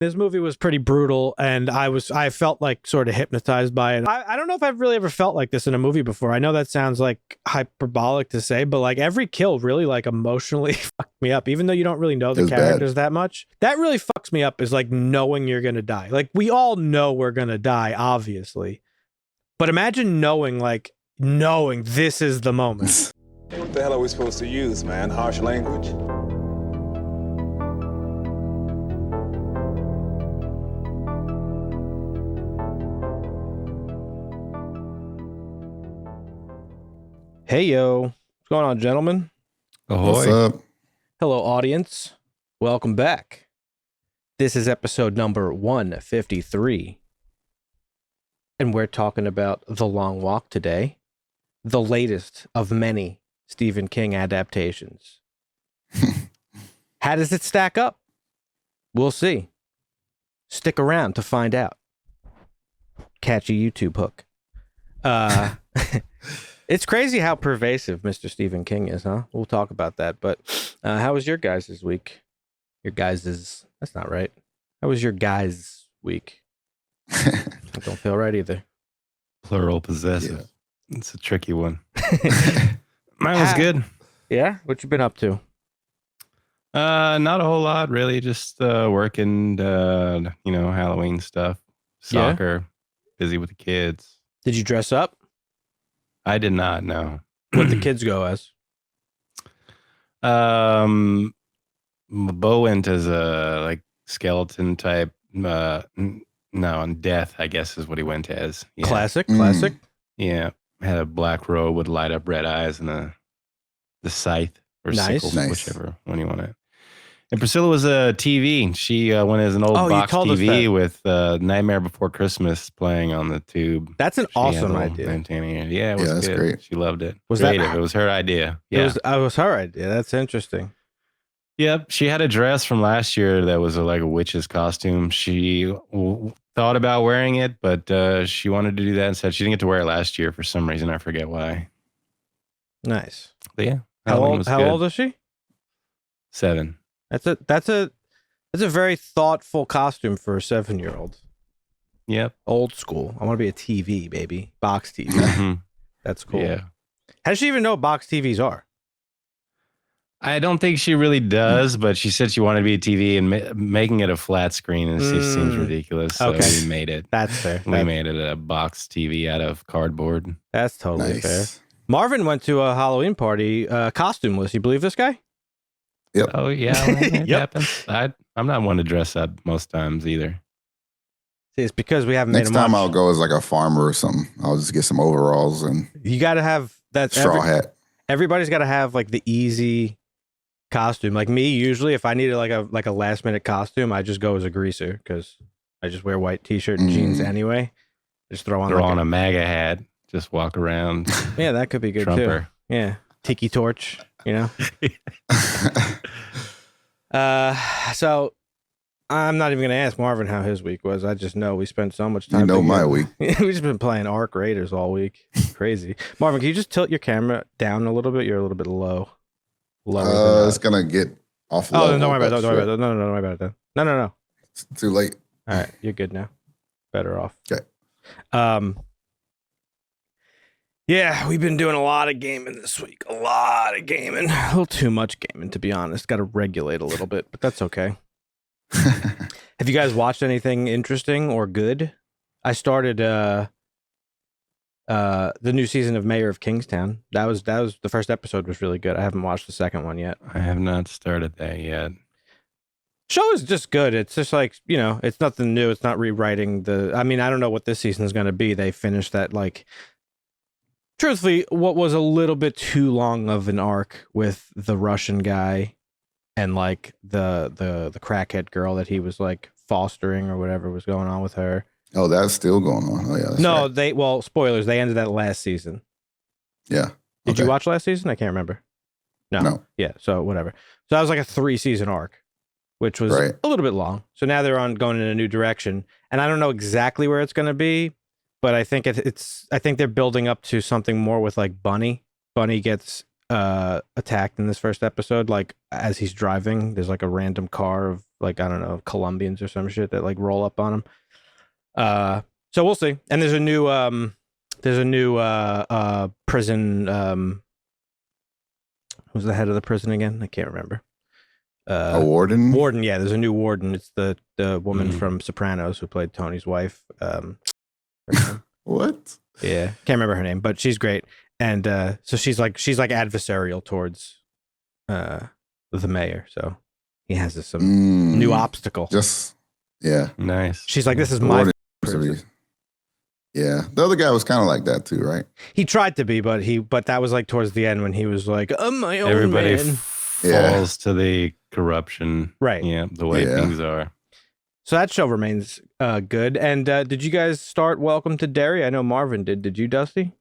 This movie was pretty brutal, and I felt like sort of hypnotized by it. I don't know if I've really ever felt like this in a movie before. I know that sounds like hyperbolic to say, but like every kill really like emotionally fucked me up, even though you don't really know the characters that much. That really fucks me up is like knowing you're gonna die. Like we all know we're gonna die, obviously. But imagine knowing this is the moment. What the hell are we supposed to use, man? Harsh language? Hey, yo. What's going on, gentlemen? Ahoy. What's up? Hello, audience. Welcome back. This is episode number 153. And we're talking about The Long Walk today, the latest of many Stephen King adaptations. How does it stack up? We'll see. Stick around to find out. Catch a YouTube hook. It's crazy how pervasive Mr. Stephen King is, huh? We'll talk about that. But how was your guys' week? That's not right. How was your guys' week? I don't feel right either. Plural possessive. Yeah. It's a tricky one. Mine was good. Yeah? What you been up to? Not a whole lot, really. Just working, Halloween stuff. Soccer. Yeah. Busy with the kids. Did you dress up? I did not, no. What the kids go as? Bo went as a skeleton type. Death, I guess, is what he went as. Yeah. Classic. Yeah, had a black robe with light up red eyes and the scythe or sickle, whichever one you want it. And Priscilla was a TV. She went as an old box TV with Nightmare Before Christmas playing on the tube. That's an awesome idea. Yeah, it was that's good. Great. She loved it. Was creative. It was her idea. Yeah, it was her idea. That's interesting. Yep, she had a dress from last year that was like a witch's costume. She thought about wearing it, but she wanted to do that instead. She didn't get to wear it last year for some reason. I forget why. Nice. But yeah, how old is she? 7. That's a very thoughtful costume for a 7-year-old. Yep. Old school. I want to be a TV, baby. Box TV. Mm-hmm. That's cool. Yeah. How does she even know what box TVs are? I don't think she really does, but she said she wanted to be a TV, and making it a flat screen it just seems ridiculous. So we made it. That's fair. We made it a box TV out of cardboard. That's totally fair. Marvin went to a Halloween party costumeless. You believe this guy? Yep. Oh, yeah. It happens. I'm not one to dress up most times either. See, it's because we haven't Next made time I'll go as like a farmer or something. I'll just get some overalls and you got to have that straw hat. Everybody's got to have like the easy costume. Like me, usually if I needed like a last minute costume, I just go as a greaser because I just wear white t-shirt and jeans anyway. Just throw on a MAGA hat. Just walk around. Yeah, that could be good Trumper. Too. Yeah, tiki torch. You know. So I'm not even gonna ask Marvin how his week was. I just know we spent so much time. You know my week. We've just been playing Ark Raiders all week. Crazy. Marvin, can you just tilt your camera down a little bit? You're a little bit low. Lower. It's gonna get off. Oh, don't worry about it. Don't worry about it. No, don't worry about it then. No. It's too late. All right, you're good now. Better off. Okay. Yeah, we've been doing a lot of gaming this week. A lot of gaming. A little too much gaming, to be honest. Got to regulate a little bit, but that's okay. Have you guys watched anything interesting or good? I started the new season of Mayor of Kingstown. That was the first episode was really good. I haven't watched the second one yet. I have not started that yet. Show is just good. It's just like, it's nothing new. It's not rewriting I don't know what this season is going to be. They finished that truthfully, what was a little bit too long of an arc with the Russian guy and the crackhead girl that he was fostering or whatever was going on with her. Oh, that's still going on. Oh yeah. No, right. Spoilers. They ended that last season. Yeah. Did you watch last season? I can't remember. No. Yeah. So whatever. So that was like a 3-season arc, which was a little bit long. So now they're going in a new direction, and I don't know exactly where it's going to be. But I think I think they're building up to something more with Bunny. Bunny gets attacked in this first episode. Like as he's driving, there's like a random car of like, I don't know, Colombians or some shit that like roll up on him. So we'll see. And there's a new prison. Who's the head of the prison again? I can't remember. A warden. Warden, yeah. There's a new warden. It's the woman from Sopranos who played Tony's wife. What? Yeah, can't remember her name, but she's great. And so she's like adversarial towards the mayor. So he has some new obstacle. Just nice. She's like, this is my prison. Yeah, the other guy was kind of like that too, right? He tried to be, but that was like towards the end when he was like, I'm my own Everybody man. falls to the corruption, right? Yeah, the way things are. So that show remains good. And did you guys start Welcome to Derry? I know Marvin did. Did you, Dusty?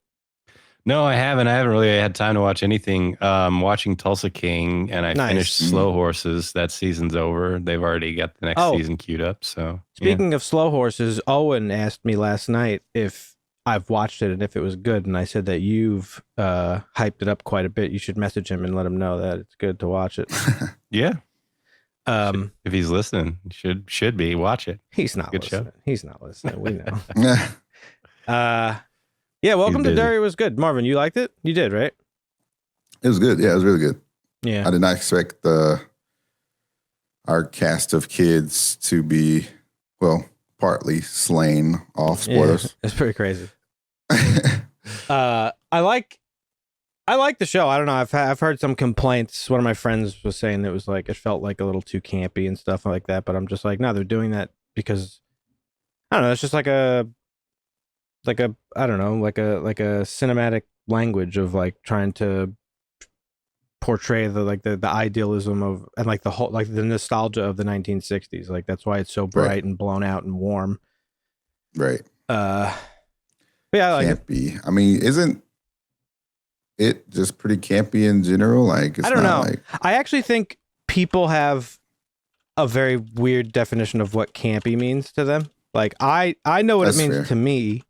No, I haven't. I haven't really had time to watch anything. Watching Tulsa King, and I finished Slow Horses. That season's over. They've already got the next season queued up. So speaking of Slow Horses, Owen asked me last night if I've watched it and if it was good, and I said that you've hyped it up quite a bit. You should message him and let him know that it's good to watch it. Yeah. If he's listening, should be watch it. He's not good listening. Show. He's not listening. We know. Yeah, Welcome to Derry was good. Marvin, you liked it? You did, right? It was good. Yeah, it was really good. Yeah. I did not expect our cast of kids to be, well, partly slain off. Spoilers. Yeah, it's pretty crazy. I like the show. I don't know. I've heard some complaints. One of my friends was saying it was like it felt like a little too campy and stuff like that. But I'm just like, no, they're doing that because I don't know. It's just like a cinematic language of like trying to portray the idealism of and like the whole like the nostalgia of the 1960s. Like that's why it's so bright and blown out and warm. Right. But yeah, I like campy. I mean, isn't it just pretty campy in general? Like, it's I don't know. Like... I actually think people have a very weird definition of what campy means to them. Like I know what it means to me.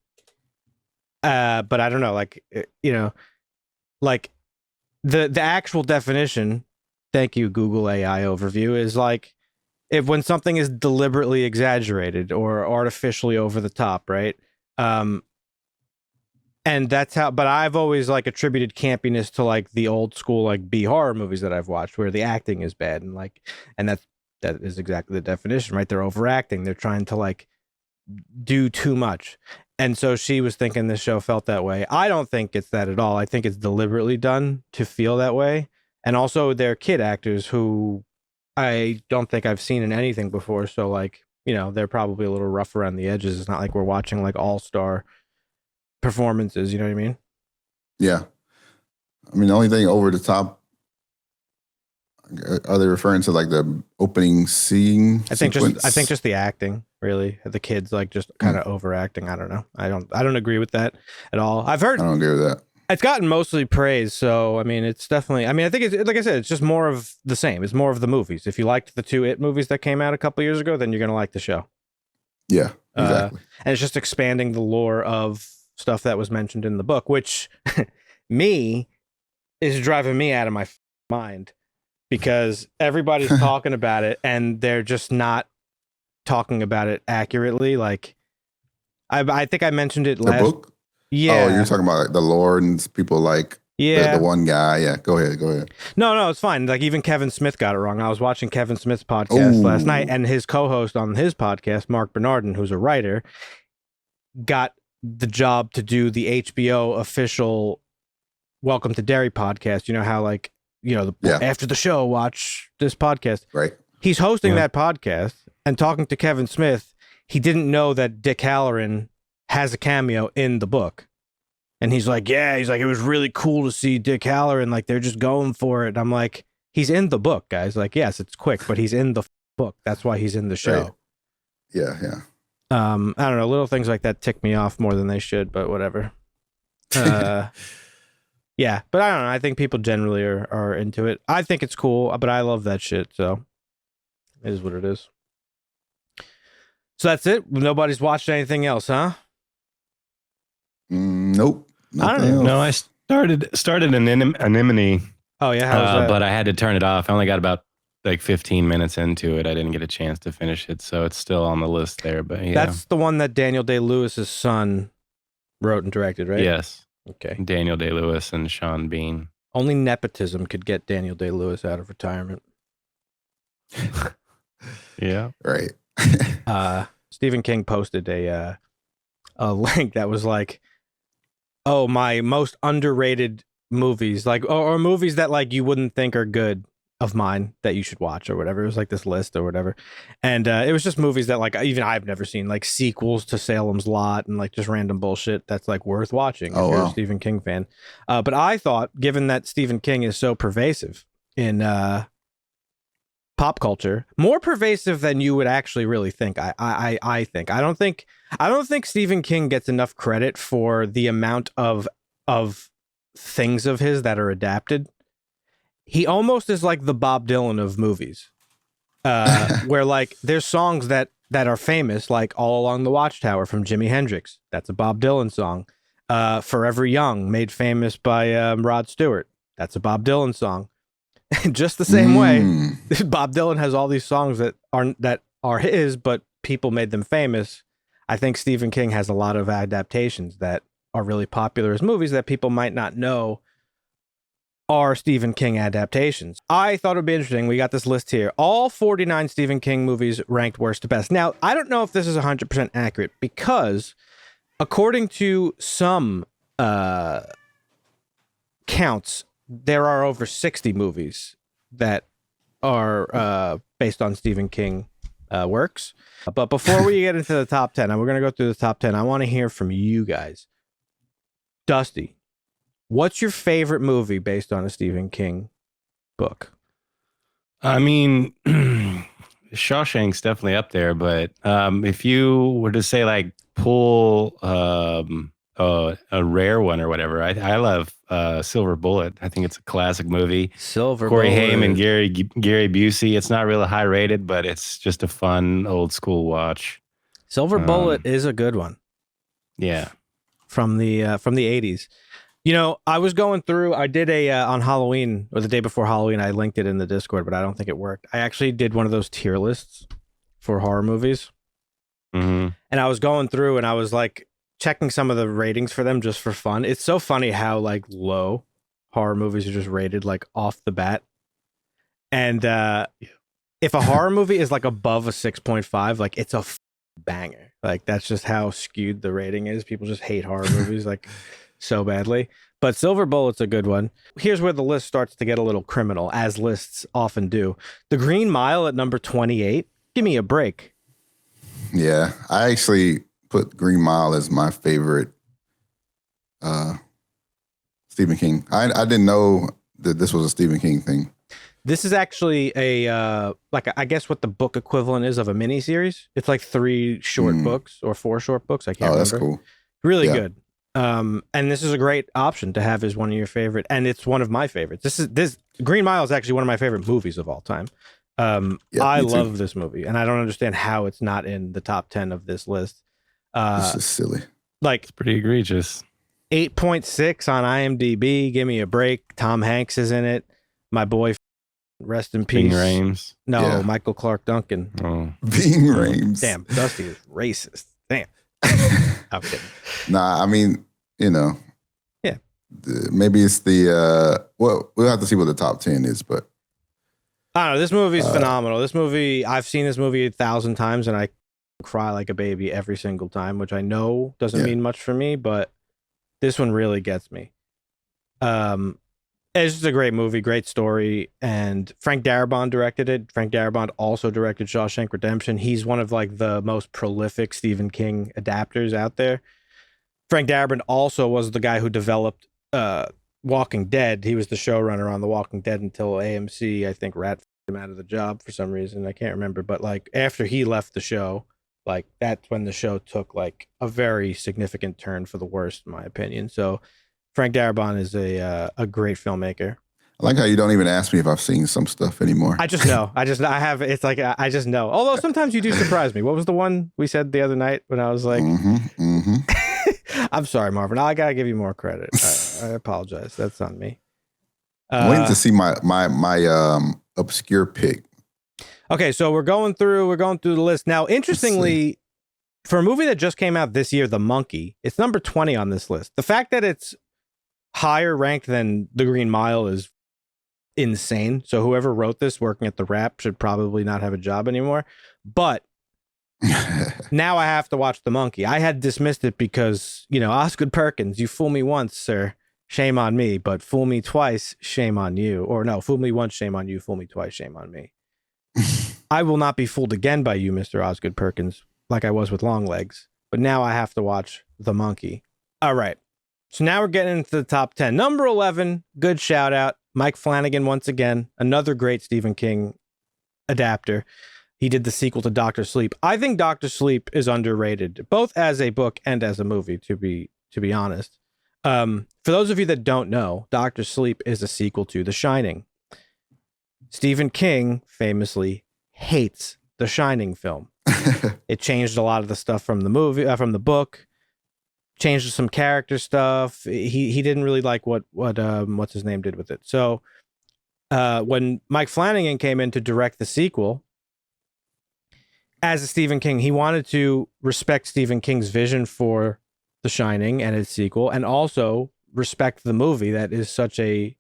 But I don't know, like, you know, like the actual definition, thank you, Google AI overview, is like when something is deliberately exaggerated or artificially over the top, right? And that's how, but I've always like attributed campiness to like the old school, like B horror movies that I've watched where the acting is bad. And like, and that is exactly the definition, right? They're overacting. They're trying to like do too much. And so she was thinking this show felt that way. I don't think it's that at all. I think it's deliberately done to feel that way. And also they're kid actors who I don't think I've seen in anything before. So like, you know, they're probably a little rough around the edges. It's not like we're watching like all-star performances. You know what I mean? Yeah. I mean, the only thing over the top, are they referring to like the opening scene? I think just the acting, really. The kids like just kind of overacting. I don't know. I don't agree with that at all. I don't agree with that. It's gotten mostly praise, so I mean, it's definitely. I mean, I think it's like I said, it's just more of the same. It's more of the movies. If you liked the two It movies that came out a couple years ago, then you're gonna like the show. Yeah, exactly. And it's just expanding the lore of stuff that was mentioned in the book, which is driving me out of my mind. Because everybody's talking about it and they're just not talking about it accurately. Like, I think I mentioned it last. The book? Yeah. Oh, you're talking about like the lore and people like the one guy. Yeah, go ahead. No, it's fine. Like even Kevin Smith got it wrong. I was watching Kevin Smith's podcast last night, and his co-host on his podcast, Mark Bernardin, who's a writer, got the job to do the HBO official Welcome to Derry podcast. You know how like, you know, after the show, watch this podcast. Right. He's hosting that podcast and talking to Kevin Smith. He didn't know that Dick Halloran has a cameo in the book. And he's like, it was really cool to see Dick Halloran. Like, they're just going for it. And I'm like, he's in the book, guys. Like, yes, it's quick, but he's in the book. That's why he's in the show. Right. Yeah. I don't know. Little things like that tick me off more than they should, but whatever. Yeah, but I don't know. I think people generally are into it. I think it's cool, but I love that shit. So it is what it is. So that's it. Nobody's watched anything else, huh? Nope. I don't know. No, I started an Anemone Oh yeah, how was that? But I had to turn it off. I only got about like 15 minutes into it. I didn't get a chance to finish it, so it's still on the list there. But yeah, That's the one that Daniel Day-Lewis's son wrote and directed, right? yes, Okay. Daniel Day-Lewis and Sean Bean. Only nepotism could get Daniel Day-Lewis out of retirement. Yeah, Right. Stephen King posted a link that was like, "Oh, my most underrated movies, like or movies that like you wouldn't think are good of mine that you should watch or whatever." It was like this list or whatever, and it was just movies that like even I've never seen, like sequels to Salem's Lot and like just random bullshit that's like worth watching if you're a Stephen King fan. But I thought, given that Stephen King is so pervasive in pop culture, more pervasive than you would actually really think. I think I don't think Stephen King gets enough credit for the amount of things of his that are adapted. He almost is like the Bob Dylan of movies, where like there's songs that are famous, like All Along the Watchtower from Jimi Hendrix. That's a Bob Dylan song. Forever Young, made famous by Rod Stewart. That's a Bob Dylan song. Just the same way, Bob Dylan has all these songs that are his, but people made them famous. I think Stephen King has a lot of adaptations that are really popular as movies that people might not know are Stephen King adaptations. I thought it would be interesting. We got this list here. All 49 Stephen King movies ranked worst to best. Now, I don't know if this is 100% accurate because according to some counts, there are over 60 movies that are based on Stephen King works. But before we get into the top 10, and we're going to go through the top 10, I want to hear from you guys. Dusty, what's your favorite movie based on a Stephen King book? I mean, Shawshank's definitely up there, but if you were to say like pull a rare one or whatever, I love Silver Bullet. I think it's a classic movie. Corey Haim and Gary Busey. It's not really high rated, but it's just a fun old school watch. Silver Bullet is a good one. Yeah, from the 80s. You know, I was going through. I did a on Halloween or the day before Halloween. I linked it in the Discord, but I don't think it worked. I actually did one of those tier lists for horror movies, and I was going through and I was like checking some of the ratings for them just for fun. It's so funny how like low horror movies are just rated like off the bat. And if a horror movie is like above a 6.5, like it's a banger. Like that's just how skewed the rating is. People just hate horror movies like so badly. But Silver Bullet's a good one. Here's where the list starts to get a little criminal, as lists often do. The Green Mile at number 28. Give me a break. Yeah, I actually put Green Mile as my favorite Stephen King. I didn't know that this was a Stephen King thing. This is actually a like I guess what the book equivalent is of a miniseries. It's like 3 short books or 4 short books. I can't remember. That's cool. Really good. And this is a great option to have as one of your favorite, and it's one of my favorites. This Green Mile is actually one of my favorite movies of all time. I love this movie, and I don't understand how it's not in the top 10 of this list. This is silly. Like it's pretty egregious. 8.6 on IMDb. Give me a break. Tom Hanks is in it. My boy, rest in peace. Ving Rhames. No, Yeah. Michael Clark Duncan. Oh, Ving Rhames. Damn, Dusty is racist. Damn. I'm kidding. Nah, I mean, you know. Yeah. Maybe it's the well, we'll have to see what the top 10 is, but I don't know. This movie is phenomenal. This movie, I've seen this movie 1,000 times, and I cry like a baby every single time, which I know doesn't mean much for me, but this one really gets me. It's just a great movie, great story, and Frank Darabont directed it. Frank Darabont also directed Shawshank Redemption. He's one of like the most prolific Stephen King adapters out there. Frank Darabont also was the guy who developed Walking Dead. He was the showrunner on The Walking Dead until AMC, I think, rat him out of the job for some reason. I can't remember, but like after he left the show, like that's when the show took like a very significant turn for the worst, in my opinion. So Frank Darabont is a great filmmaker. I like how you don't even ask me if I've seen some stuff anymore. I just know. I have. It's like I just know. Although sometimes you do surprise me. What was the one we said the other night when I was like, I'm sorry, Marvin. I gotta give you more credit. I apologize. That's on me. I'm waiting to see my obscure pick. Okay, so we're going through the list now. Interestingly, for a movie that just came out this year, The Monkey, it's number 20 on this list. The fact that it's higher ranked than The Green Mile is insane. So whoever wrote this working at the Wrap should probably not have a job anymore. But now I have to watch The Monkey. I had dismissed it because, Osgood Perkins, you fool me once, sir. Shame on me, but fool me twice, shame on you. Or no, fool me once, shame on you. Fool me twice, shame on me. I will not be fooled again by you, Mr. Osgood Perkins, like I was with Longlegs. But now I have to watch The Monkey. All right. So now we're getting into the top 10. Number 11, good shout out. Mike Flanagan, once again, another great Stephen King adapter. He did the sequel to Dr. Sleep. I think Dr. Sleep is underrated, both as a book and as a movie, to be honest. For those of you that don't know, Dr. Sleep is a sequel to The Shining. Stephen King famously hates The Shining film. It changed a lot of the stuff from the movie, from the book. Changed some character stuff. He didn't really like what what's his name did with it. So when Mike Flanagan came in to direct the sequel, as a Stephen King, he wanted to respect Stephen King's vision for The Shining and its sequel, and also respect the movie that is such a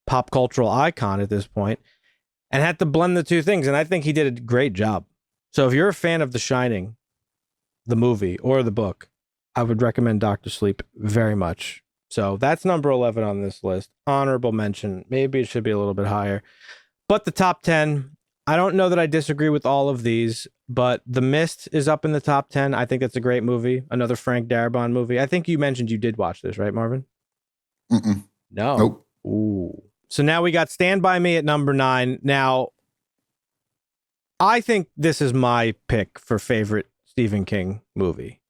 pop cultural icon at this point, and had to blend the two things. And I think he did a great job. So if you're a fan of The Shining, the movie or the book, I would recommend Dr. Sleep very much. So that's number 11 on this list. Honorable mention. Maybe it should be a little bit higher. But the top 10, I don't know that I disagree with all of these, but The Mist is up in the top 10. I think that's a great movie. Another Frank Darabont movie. I think you mentioned you did watch this, right, Marvin? Mm-mm. No. Nope. Ooh. So now we got Stand By Me at number 9. Now, I think this is my pick for favorite Stephen King movie.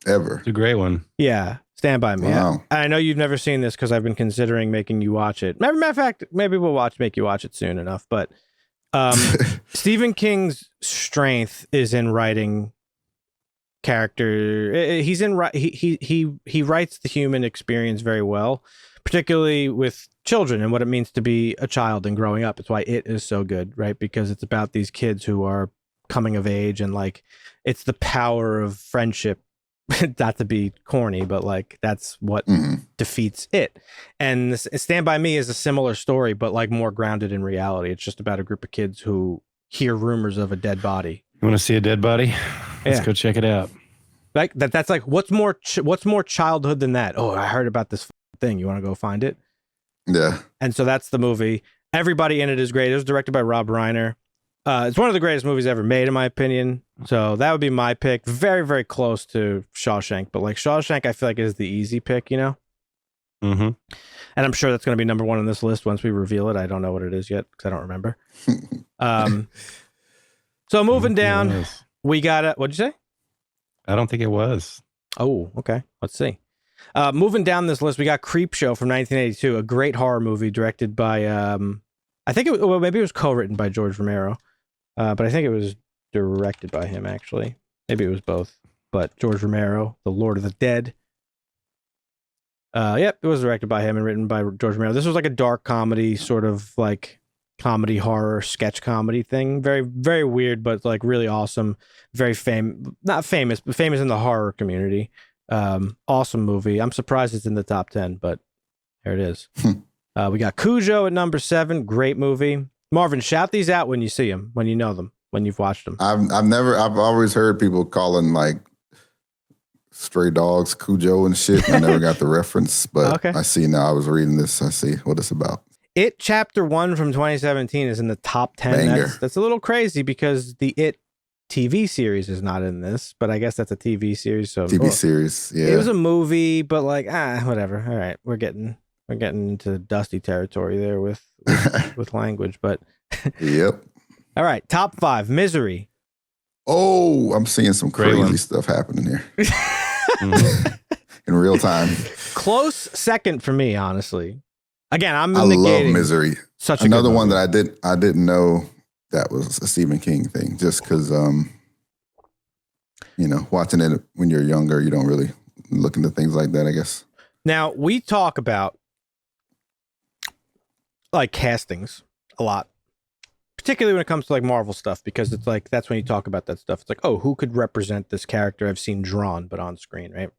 Ever. It's a great one. Yeah, Stand By Me. Wow. I know you've never seen this because I've been considering making you watch it. Matter of fact, maybe we'll make you watch it soon enough. But Stephen King's strength is in writing character. He writes the human experience very well, particularly with children and what it means to be a child and growing up. It's why It is so good, right? Because it's about these kids who are coming of age, and like it's the power of friendship. Not to be corny, but like that's what defeats it. And Stand By Me is a similar story, but like more grounded in reality. It's just about a group of kids who hear rumors of a dead body. You want to see a dead body? Let's go check it out. Like that's like what's more childhood than that? Oh, I heard about this thing. You want to go find it? Yeah. And so that's the movie. Everybody in it is great. It was directed by Rob Reiner. It's one of the greatest movies ever made, in my opinion. So that would be my pick. Very, very close to Shawshank. But like Shawshank, I feel like is the easy pick, Mm-hmm. And I'm sure that's going to be number 1 on this list once we reveal it. I don't know what it is yet because I don't remember. So moving down, we got what'd you say? I don't think it was. Oh, okay. Let's see. Moving down this list, we got Creepshow from 1982, a great horror movie directed by, I think maybe it was co-written by George Romero. But I think it was directed by him, actually. Maybe it was both. But George Romero, The Lord of the Dead. Yep, it was directed by him and written by George Romero. This was like a dark comedy, sort of like comedy horror sketch comedy thing. Very, very weird, but like really awesome. Very not famous, but famous in the horror community. Awesome movie. I'm surprised it's in the top 10, but there it is. We got Cujo at number 7. Great movie. Marvin, shout these out when you see them, when you know them, when you've watched them. I've always heard people calling like Stray Dogs Cujo and shit. I never got the reference, but okay. I see now. I was reading this. I see what it's about. It Chapter 1 from 2017 is in the top 10. That's a little crazy because the It TV series is not in this, but I guess that's a TV series. So TV series, yeah. It was a movie, but like whatever. All right, we're getting into dusty territory there with language, but yep. All right, top 5. Misery. Oh, I'm seeing some crazy stuff happening here in real time. Close second for me, honestly. Again, I love Misery. Such another one that I didn't know that was a Stephen King thing, just because watching it when you're younger, you don't really look into things like that, I guess. Now we talk about like castings a lot, particularly when it comes to like Marvel stuff, because it's like that's when you talk about that stuff. It's like, oh, who could represent this character I've seen drawn but on screen, right?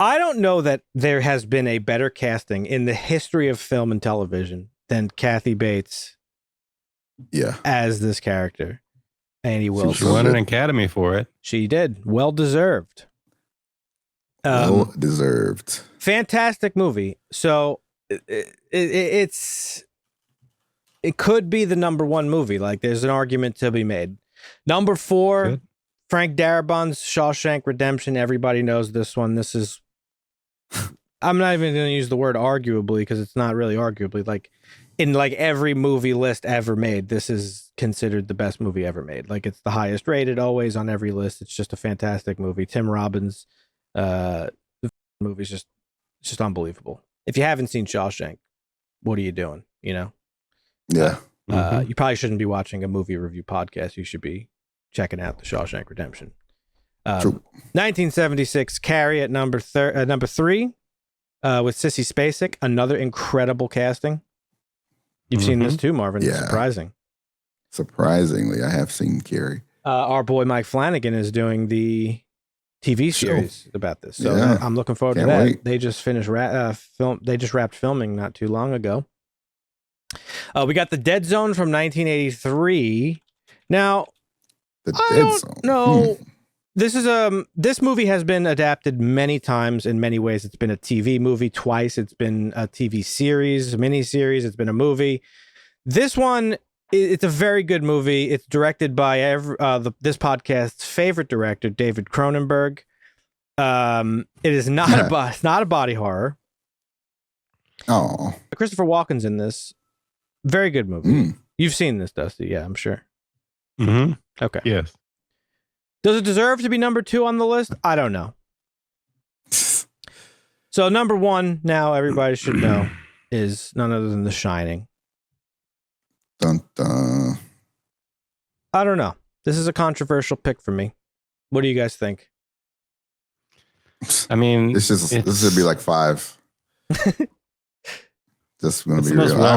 I don't know that there has been a better casting in the history of film and television than Kathy Bates as this character. Annie Wilson. She won an Academy for it. She did. Well deserved. Well deserved. Fantastic movie. So it could be the number one movie. Like there's an argument to be made. Number 4, good. Frank Darabont's Shawshank Redemption. Everybody knows this one. This is, I'm not even going to use the word arguably because it's not really arguably. Like in like every movie list ever made, this is considered the best movie ever made. Like it's the highest rated always on every list. It's just a fantastic movie. Tim Robbins, the movie's just unbelievable. If you haven't seen Shawshank, what are you doing? You know? Yeah. You probably shouldn't be watching a movie review podcast. You should be checking out the Shawshank Redemption. 1976, Carrie at number 3, with Sissy Spacek. Another incredible casting. You've seen this too, Marvin. Yeah. Surprising. Surprisingly, I have seen Carrie. Our boy Mike Flanagan is doing the TV series about this, so I'm looking forward to that. Wait. They just finished They just wrapped filming not too long ago. We got The Dead Zone from 1983. Now, No, this is this movie has been adapted many times in many ways. It's been a TV movie twice. It's been a TV series, a miniseries. It's been a movie. This one, it's a very good movie. It's directed by this podcast's favorite director, David Cronenberg. It is not it's not a body horror. Oh, Christopher Walken's in this. Very good movie. You've seen this, Dusty? Yeah, I'm sure. Mm-hmm. Okay. Yes. Does it deserve to be number 2 on the list? I don't know. So number 1, now everybody should know, is none other than The Shining. Dun, dun. I don't know. This is a controversial pick for me. What do you guys think? I mean, this should be like 5. Just gonna be real. I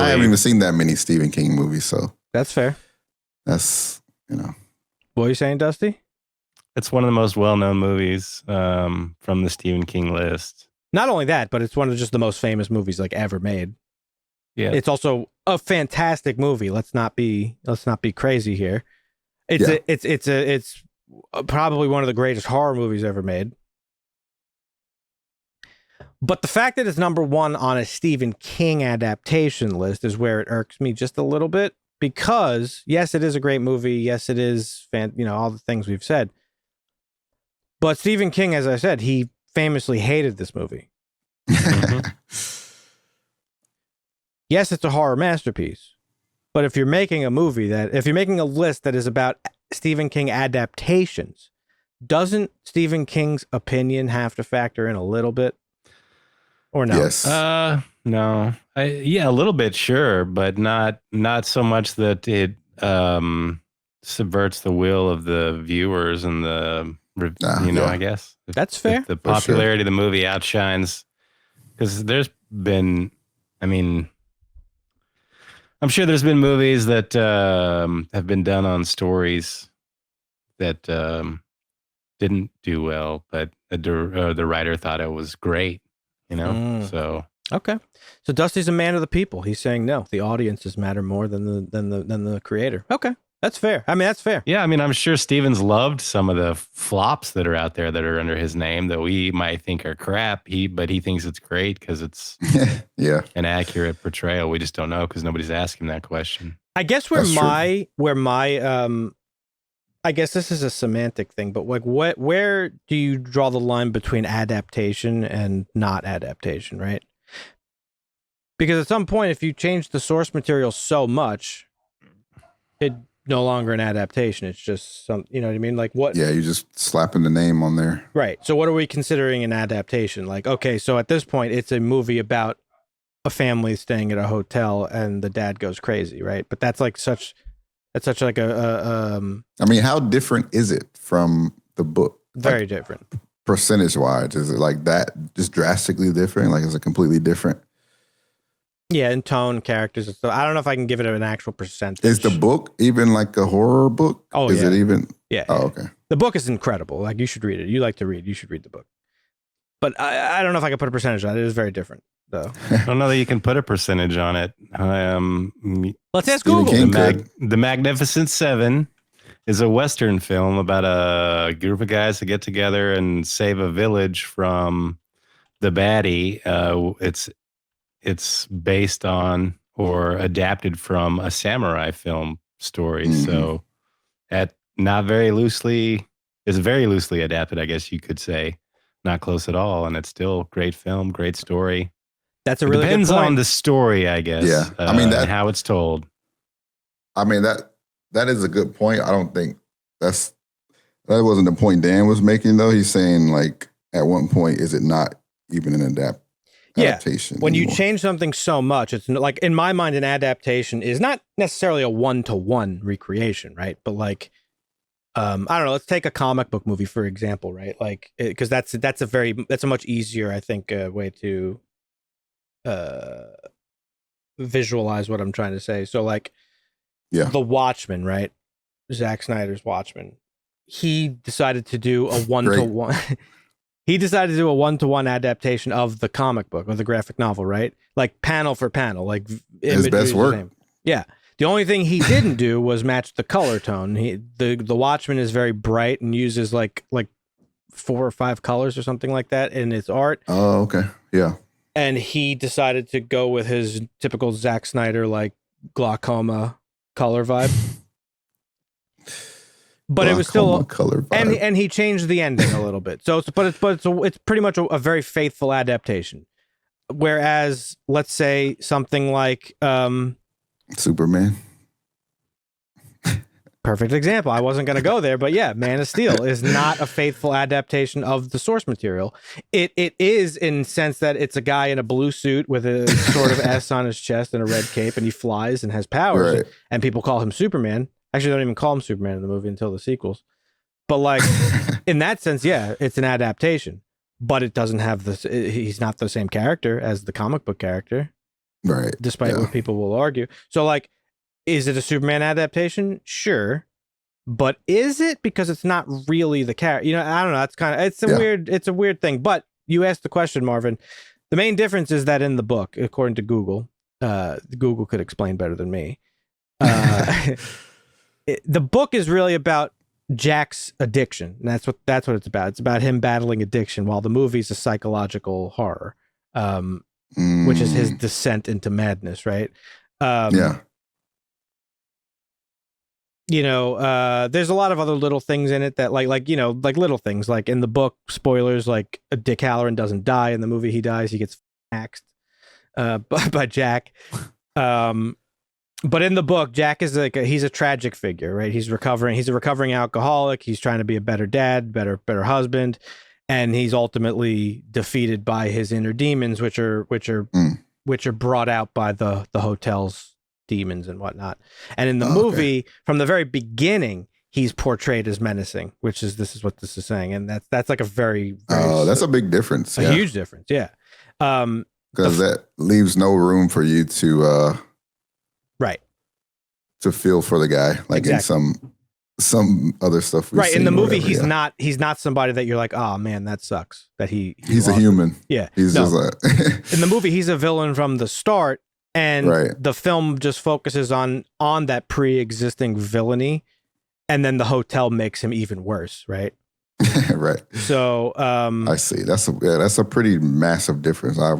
haven't even seen that many Stephen King movies, so that's fair. That's, you know. What are you saying, Dusty? It's one of the most well-known movies from the Stephen King list. Not only that, but it's one of just the most famous movies like ever made. Yeah. It's also a fantastic movie. Let's not be crazy here. It's probably one of the greatest horror movies ever made. But the fact that it's number 1 on a Stephen King adaptation list is where it irks me just a little bit, because yes, it is a great movie. Yes, it is all the things we've said. But Stephen King, as I said, he famously hated this movie. Yes, it's a horror masterpiece. But if you're making a list that is about Stephen King adaptations, doesn't Stephen King's opinion have to factor in a little bit? Or no? Yes. No. A little bit, sure, but not so much that it subverts the will of the viewers and I guess. That's fair. If the popularity of the movie outshines, because there's been, I'm sure there's been movies that have been done on stories that didn't do well, but the writer thought it was great. So okay. So Dusty's a man of the people. He's saying no, the audiences matter more than the creator. Okay, that's fair. That's fair. Yeah, I'm sure Steven's loved some of the flops that are out there that are under his name that we might think are crap. But he thinks it's great because it's an accurate portrayal. We just don't know because nobody's asked him that question. I guess I guess this is a semantic thing, but like where do you draw the line between adaptation and not adaptation, right? Because at some point, if you change the source material so much, it's no longer an adaptation. It's just some, you know what I mean? Like what? Yeah, you're just slapping the name on there. Right. So what are we considering an adaptation? Like, okay, so at this point, it's a movie about a family staying at a hotel and the dad goes crazy, right? But that's like such like a how different is it from the book? Very different. Percentage wise, is it like that just drastically different? Like it's a completely different Yeah, in tone, characters and stuff. I don't know if I can give it an actual percentage. Is the book even like a horror book? Oh, is yeah. it even? Yeah. Oh, okay. The book is incredible. Like, you should read it. You like to read. You should read the book. But I don't know if I can put a percentage on it. It is very different, though. I don't know that you can put a percentage on it. Let's ask Stephen Google. King The Magnificent Seven is a Western film about a group of guys that get together and save a village from the baddie. It's based on or adapted from a samurai film story. Mm-hmm. So it's very loosely adapted, I guess you could say. Not close at all. And it's still great film, great story. That's a really good point. Depends on the story, I guess. Yeah. I mean, and how it's told. I mean, that is a good point. I don't think that wasn't the point Dan was making, though. He's saying, like, at one point, is it not even an adaptation? When anymore? you change something so much, it's like, in my mind, an adaptation is not necessarily a one-to-one recreation, right? But like, I don't know. Let's take a comic book movie, for example, right? Like, because that's a much easier, I think, way to visualize what I'm trying to say. So, like, The Watchmen, right? Zack Snyder's Watchmen. He decided to do a one-to-one. He decided to do a one-to-one adaptation of the comic book or the graphic novel, right? Like, panel for panel, like his best work. Yeah. The only thing he didn't do was match the color tone. The Watchmen is very bright and uses like 4 or 5 colors or something like that in its art. Oh, okay. Yeah. And he decided to go with his typical Zack Snyder, like, glaucoma color vibe. But it was still color vibe. And he changed the ending a little bit. So it's pretty much a very faithful adaptation. Whereas, let's say something like Superman. Perfect example. I wasn't going to go there, but yeah, Man of Steel is not a faithful adaptation of the source material. It is in the sense that it's a guy in a blue suit with a sort of S on his chest and a red cape, and he flies and has powers, right. And people call him Superman. Actually, they don't even call him Superman in the movie until the sequels. But like, in that sense, yeah, it's an adaptation, but it doesn't have this. He's not the same character as the comic book character. Right. Despite what people will argue. So, like, is it a Superman adaptation? Sure. But is it? Because it's not really the character. You know, I don't know. It's a weird thing. But you asked the question, Marvin. The main difference is that in the book, according to Google, Google could explain better than me. The book is really about Jack's addiction. And that's what it's about. It's about him battling addiction, while the movie's a psychological horror. Which is his descent into madness, right? You know, there's a lot of other little things in it that like little things, like in the book, spoilers, like Dick Halloran doesn't die. In the movie, he dies. He gets axed by Jack. But in the book, Jack is he's a tragic figure, right? He's a recovering alcoholic. He's trying to be a better dad, better husband. And he's ultimately defeated by his inner demons, which are brought out by the hotel's demons and whatnot. And in the movie, from the very beginning, he's portrayed as menacing, this is what this is saying, and that's like a very that's a big difference, a huge difference, yeah. Because that leaves no room for you to right to feel for the guy, like exactly. In some other stuff we've seen in the movie whatever, he's not somebody that you're like, oh man, that sucks that he's a human. Yeah, he's just like in the movie he's a villain from the start, and the film just focuses on that pre-existing villainy, and then the hotel makes him even worse, right? Right. So I see. That's a pretty massive difference. I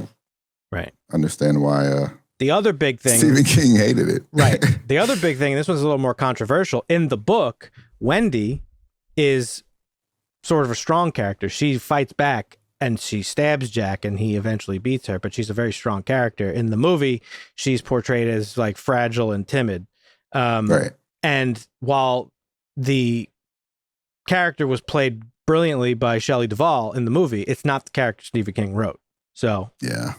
understand why the other big thing, Stephen King hated it. Right. The other big thing, this one's a little more controversial. In the book, Wendy is sort of a strong character. She fights back and she stabs Jack, and he eventually beats her, but she's a very strong character. In the movie, she's portrayed as like fragile and timid. Right. And while the character was played brilliantly by Shelley Duvall in the movie, it's not the character Stephen King wrote. So yeah.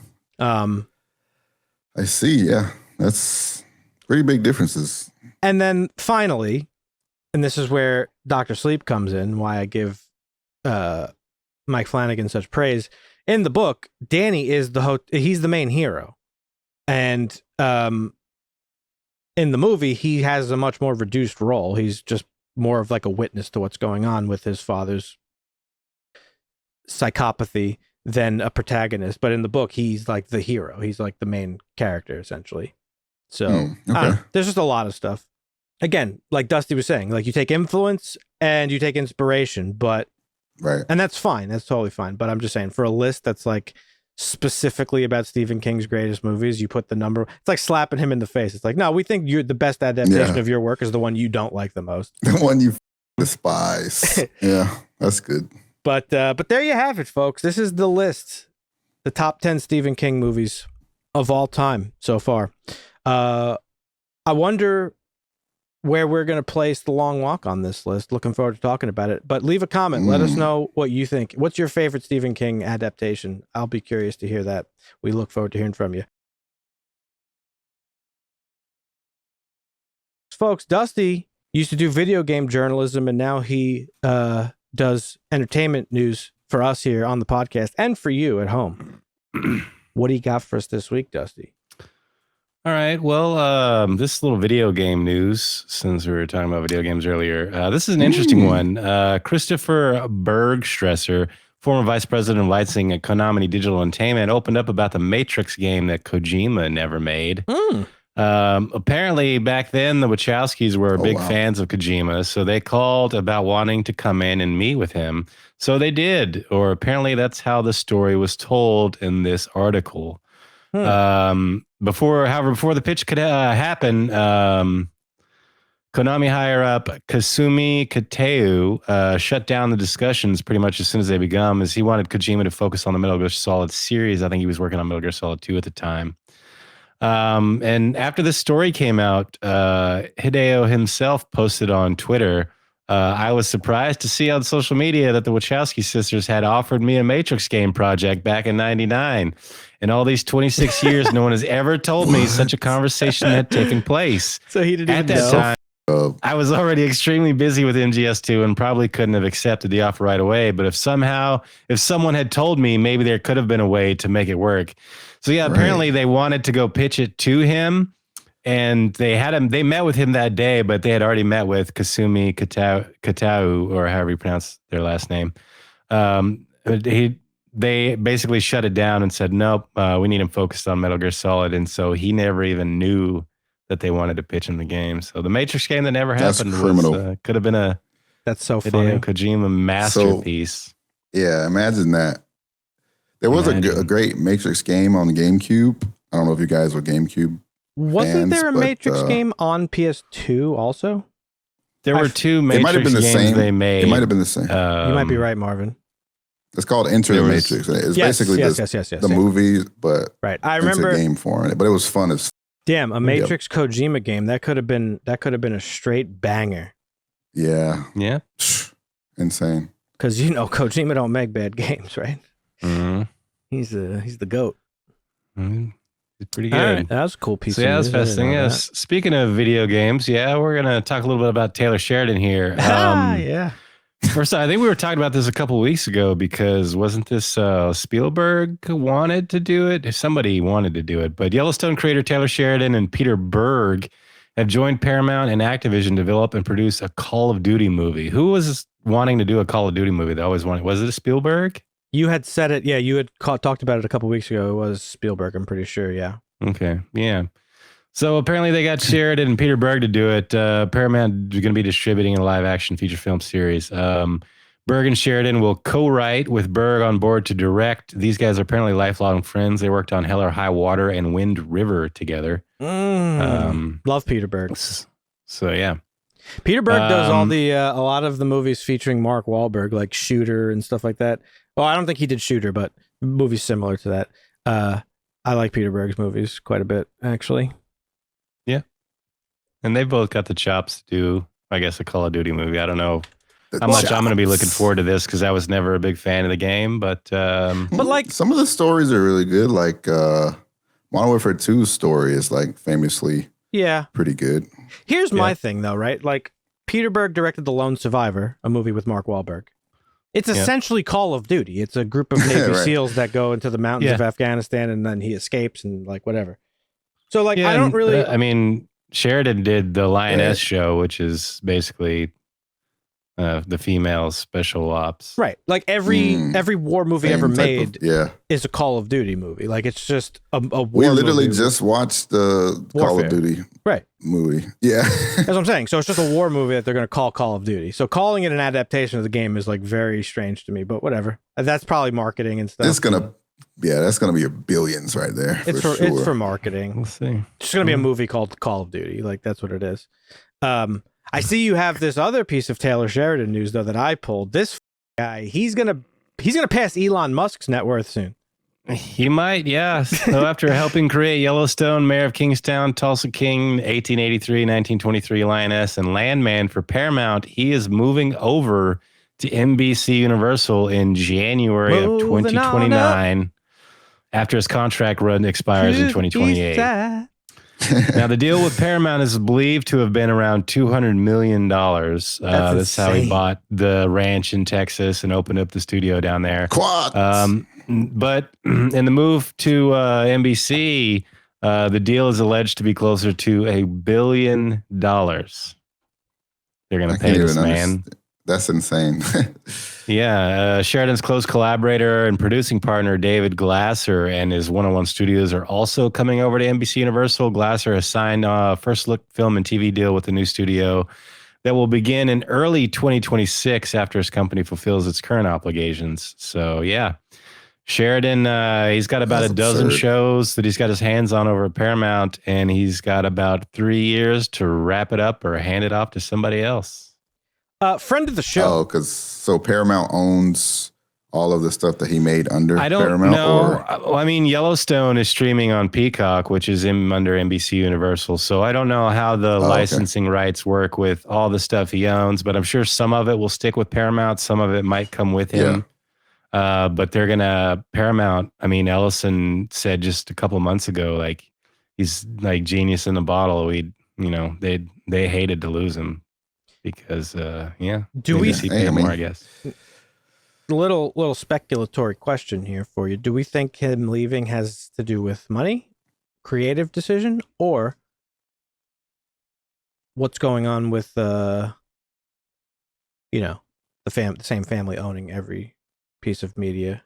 I see. Yeah, that's pretty big differences. And then finally, and this is where Dr. Sleep comes in, why I give Mike Flanagan such praise. In the book, Danny is he's the main hero. And in the movie, he has a much more reduced role. He's just more of like a witness to what's going on with his father's psychopathy than a protagonist. But in the book, he's like the hero. He's like the main character, essentially. So I don't know. There's just a lot of stuff. Again, like Dusty was saying, like you take influence and you take inspiration, but and that's fine. That's totally fine. But I'm just saying, for a list that's like specifically about Stephen King's greatest movies, you put the number. It's like slapping him in the face. It's like, no, we think you're the best adaptation of your work is the one you don't like the most, the one you despise. Yeah, that's good. But there you have it, folks. This is the list, the top 10 Stephen King movies of all time so far. I wonder where we're going to place The Long Walk on this list. Looking forward to talking about it. But leave a comment. Let us know what you think. What's your favorite Stephen King adaptation? I'll be curious to hear that. We look forward to hearing from you. Folks, Dusty used to do video game journalism, and now he does entertainment news for us here on the podcast and for you at home. What do you got for us this week, Dusty? All right. Well, this little video game news, since we were talking about video games earlier, this is an interesting one. Christopher Bergstresser, former vice president of licensing at Konami Digital Entertainment, opened up about the Matrix game that Kojima never made. Apparently, back then, the Wachowskis were big fans of Kojima, so they called about wanting to come in and meet with him. So they did, or apparently that's how the story was told in this article. Before the pitch could happen, Konami higher up Kasumi Kateu shut down the discussions pretty much as soon as they begun, as he wanted Kojima to focus on the Metal Gear Solid series. I think he was working on Metal Gear Solid 2 at the time. And after this story came out, Hideo himself posted on Twitter, I was surprised to see on social media that the Wachowski sisters had offered me a Matrix game project back in '99. In all these 26 years, no one has ever told me such a conversation had taken place. So he didn't At even that know. time, I was already extremely busy with MGS2 and probably couldn't have accepted the offer right away. But if someone had told me, maybe there could have been a way to make it work. So yeah, apparently they wanted to go pitch it to him, and they met with him that day, but they had already met with Kasumi Katau, or however you pronounce their last name. They basically shut it down and said, nope, we need him focused on Metal Gear Solid. And so he never even knew that they wanted to pitch him the game. So the Matrix game that never happened could have been that's so funny Kojima masterpiece. So, yeah, imagine that. There was a great Matrix game on the GameCube. I don't know if you guys were GameCube Wasn't fans, there a Matrix game on PS2 also? There were two Matrix games they made. It might have been the same. You might be right, Marvin. It's called Enter the Matrix. It's basically the movie, but I remember it's a game for it. But it was fun as damn, a Matrix Kojima game. That could have been a straight banger. Yeah. Yeah. Insane. Because Kojima don't make bad games, right? Mm-hmm. He's the GOAT. Mm-hmm. It's pretty good. Right. That was a cool piece of news. That's fascinating. Yes. Speaking of video games, we're going to talk a little bit about Taylor Sheridan here. Yeah. First, I think we were talking about this a couple of weeks ago, because wasn't this Spielberg wanted to do it? Somebody wanted to do it, but Yellowstone creator Taylor Sheridan and Peter Berg have joined Paramount and Activision to develop and produce a Call of Duty movie. Who was wanting to do a Call of Duty movie? They always wanted. Was it a Spielberg? You had said it. Yeah, you had talked about it a couple of weeks ago. It was Spielberg, I'm pretty sure. Yeah. Okay. Yeah. So apparently they got Sheridan and Peter Berg to do it. Paramount is going to be distributing a live-action feature film series. Berg and Sheridan will co-write with Berg on board to direct. These guys are apparently lifelong friends. They worked on Hell or High Water and Wind River together. Love Peter Berg. So yeah. Peter Berg does all a lot of the movies featuring Mark Wahlberg, like Shooter and stuff like that. Well, I don't think he did Shooter, but movies similar to that. I like Peter Berg's movies quite a bit, actually. Yeah. And they both got the chops to do, I guess, a Call of Duty movie. I don't know how much I'm going to be looking forward to this, because I was never a big fan of the game, but like some of the stories are really good. Like Modern Warfare 2's story is like famously pretty good. Here's my thing though, right? Like Peter Berg directed The Lone Survivor, a movie with Mark Wahlberg. It's essentially Call of Duty. It's a group of Navy SEALs that go into the mountains of Afghanistan, and then he escapes and like whatever. So like, I don't really. I mean, Sheridan did the Lioness show, which is basically the female special ops. Right. Like every war movie ever made is a Call of Duty movie. Like it's just a war We literally movie. just watched the Call of Duty movie. Yeah. That's what I'm saying. So it's just a war movie that they're going to call Call of Duty. So calling it an adaptation of the game is like very strange to me, but whatever. That's probably marketing and stuff. That's going to be billions right there. It's for marketing. We'll see. It's going to be a movie called Call of Duty. Like that's what it is. I see you have this other piece of Taylor Sheridan news though that I pulled. This guy, he's gonna pass Elon Musk's net worth soon. He might, yeah. So after helping create Yellowstone, Mayor of Kingstown, Tulsa King, 1883, 1923, Lioness, and Landman for Paramount, he is moving over to NBC Universal in January of 2029 after his contract run expires in 2028. Now, the deal with Paramount is believed to have been around $200 million. That's how he bought the ranch in Texas and opened up the studio down there. But in the move to NBC, the deal is alleged to be closer to $1 billion. They're going to pay this man. That's insane. Yeah. Sheridan's close collaborator and producing partner, David Glasser, and his 101 Studios are also coming over to NBC Universal. Glasser has signed a first look film and TV deal with the new studio that will begin in early 2026 after his company fulfills its current obligations. So, yeah. Sheridan, he's got about a dozen shows that he's got his hands on over at Paramount, and he's got about 3 years to wrap it up or hand it off to somebody else. Friend of the show. Oh, so Paramount owns all of the stuff that he made under Paramount? I don't know. I mean, Yellowstone is streaming on Peacock, which is under NBC Universal. So I don't know how the licensing rights work with all the stuff he owns, but I'm sure some of it will stick with Paramount. Some of it might come with him. But they're going to Paramount. I mean, Ellison said just a couple months ago, like he's like genius in the bottle. They hated to lose him. Because do we pay more? I guess. Little speculatory question here for you. Do we think him leaving has to do with money, creative decision, or what's going on with the same family owning every piece of media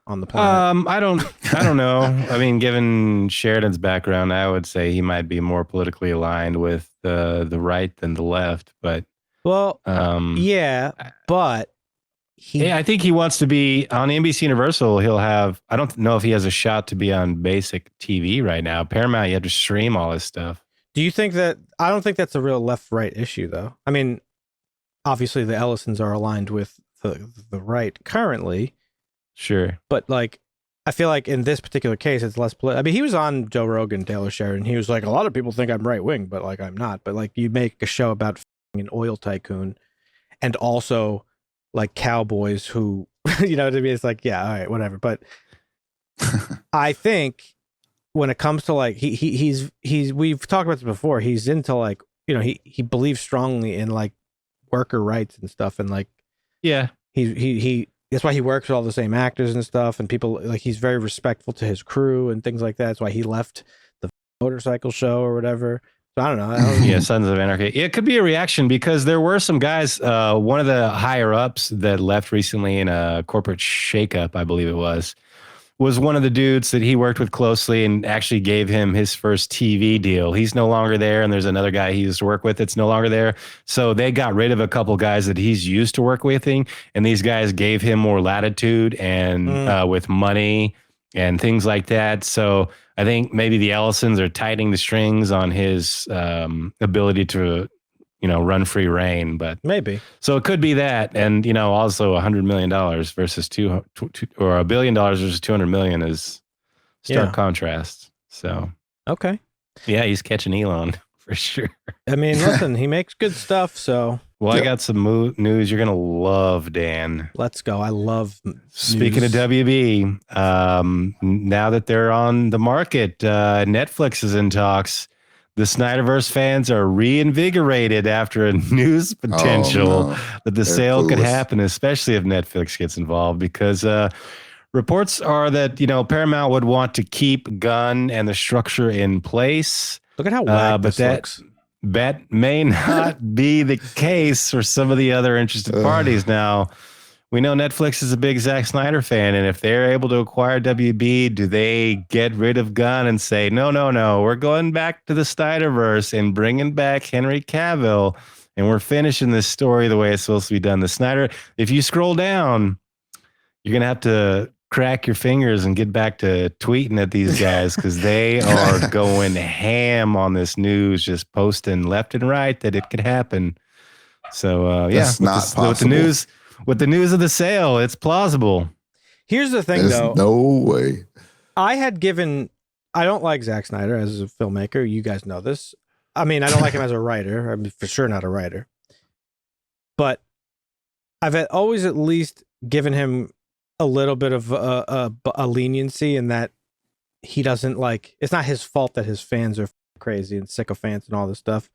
on the planet? I don't know. I mean, given Sheridan's background, I would say he might be more politically aligned with the right than the left. But but I think he wants to be on NBC Universal. He'll have. I don't know if he has a shot to be on basic TV right now. Paramount, you have to stream all this stuff. Do you think that? I don't think that's a real left-right issue, though. I mean, obviously the Ellisons are aligned with the right currently. Sure. But like, I feel like in this particular case, it's less political. I mean, he was on Joe Rogan, Taylor Sheridan. He was like, a lot of people think I'm right wing, but like, I'm not. But like, you make a show about an oil tycoon and also like cowboys who, you know what I mean? It's like, yeah, all right, whatever. But I think when it comes to like, he's we've talked about this before. He's into like, he believes strongly in like worker rights and stuff. And like, yeah, he that's why he works with all the same actors and stuff, and people like he's very respectful to his crew and things like that. That's why he left the motorcycle show or whatever. So I don't know. Yeah, Sons of Anarchy. It could be a reaction because there were some guys. One of the higher ups that left recently in a corporate shakeup, I believe it was one of the dudes that he worked with closely and actually gave him his first TV deal. He's no longer there, and there's another guy he used to work with that's no longer there. So they got rid of a couple guys that he's used to work with, and these guys gave him more latitude and with money and things like that. So I think maybe the Ellisons are tightening the strings on his ability to run free reign, but maybe. So it could be that. And, also $100 million versus or $1 billion versus 200 million is stark contrast. So, okay. Yeah, he's catching Elon for sure. I mean, listen, he makes good stuff. So, well, I got some news you're going to love, Dan. Let's go. I love Speaking of WB, now that they're on the market, Netflix is in talks. The Snyder-verse fans are reinvigorated after a news potential that the sale could happen, especially if Netflix gets involved, because Reports are that, Paramount would want to keep Gunn and the structure in place. Look at how whack this looks. That may not be the case for some of the other interested parties. Now, we know Netflix is a big Zack Snyder fan, and if they're able to acquire WB, do they get rid of Gunn and say, no, we're going back to the Snyder-verse and bringing back Henry Cavill, and we're finishing this story the way it's supposed to be done? The Snyder, if you scroll down, you're going to have to crack your fingers and get back to tweeting at these guys because they are going ham on this news, just posting left and right that it could happen. So That's not possible. With the news of the sale, it's plausible. Here's the thing, though. No way. I don't like Zack Snyder as a filmmaker. You guys know this. I mean, I don't like him as a writer. I'm for sure not a writer. But I've always at least given him a little bit of a leniency in that he doesn't it's not his fault that his fans are crazy and sycophants and all this stuff.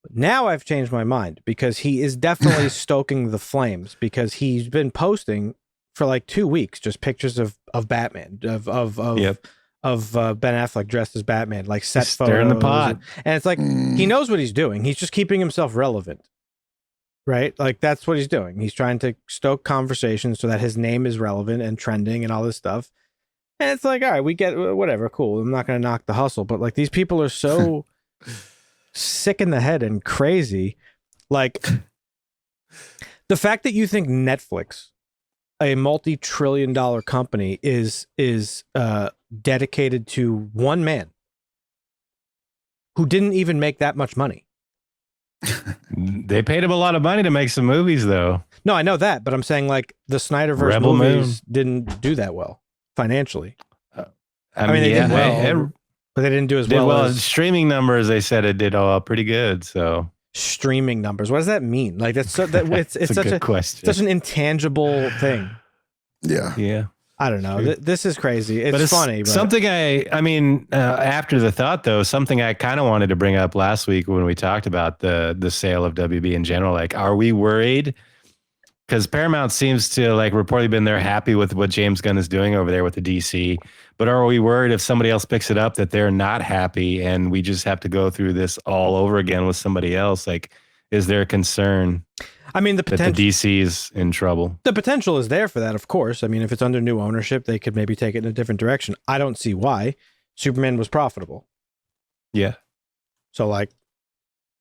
But now I've changed my mind because he is definitely stoking the flames because he's been posting for 2 weeks just pictures of Batman, of Ben Affleck dressed as Batman, set He's photos. stirring the pot. And it's he knows what he's doing. He's just keeping himself relevant. Right? That's what he's doing. He's trying to stoke conversation so that his name is relevant and trending and all this stuff. And it's all right, we get whatever, cool. I'm not going to knock the hustle, but these people are so sick in the head and crazy. The fact that you think Netflix, a multi-trillion-dollar company, is dedicated to one man who didn't even make that much money. They paid him a lot of money to make some movies, though. No, I know that, but I'm saying the Snyder-verse movies didn't do that well financially. I mean, they did well, but they didn't do as well as streaming numbers. They said it did pretty good. So streaming numbers, what does that mean? It's such a question. Such an intangible thing. Yeah. I don't know. This is crazy. It's funny. But something after the thought, though, something I kind of wanted to bring up last week when we talked about the sale of WB in general. Are we worried? Because Paramount seems to reportedly been there happy with what James Gunn is doing over there with the DC. But are we worried if somebody else picks it up that they're not happy and we just have to go through this all over again with somebody else? Is there a concern? I mean, the potential that the DC is in trouble. The potential is there for that, of course. I mean, if it's under new ownership, they could maybe take it in a different direction. I don't see why. Superman was profitable. Yeah. So,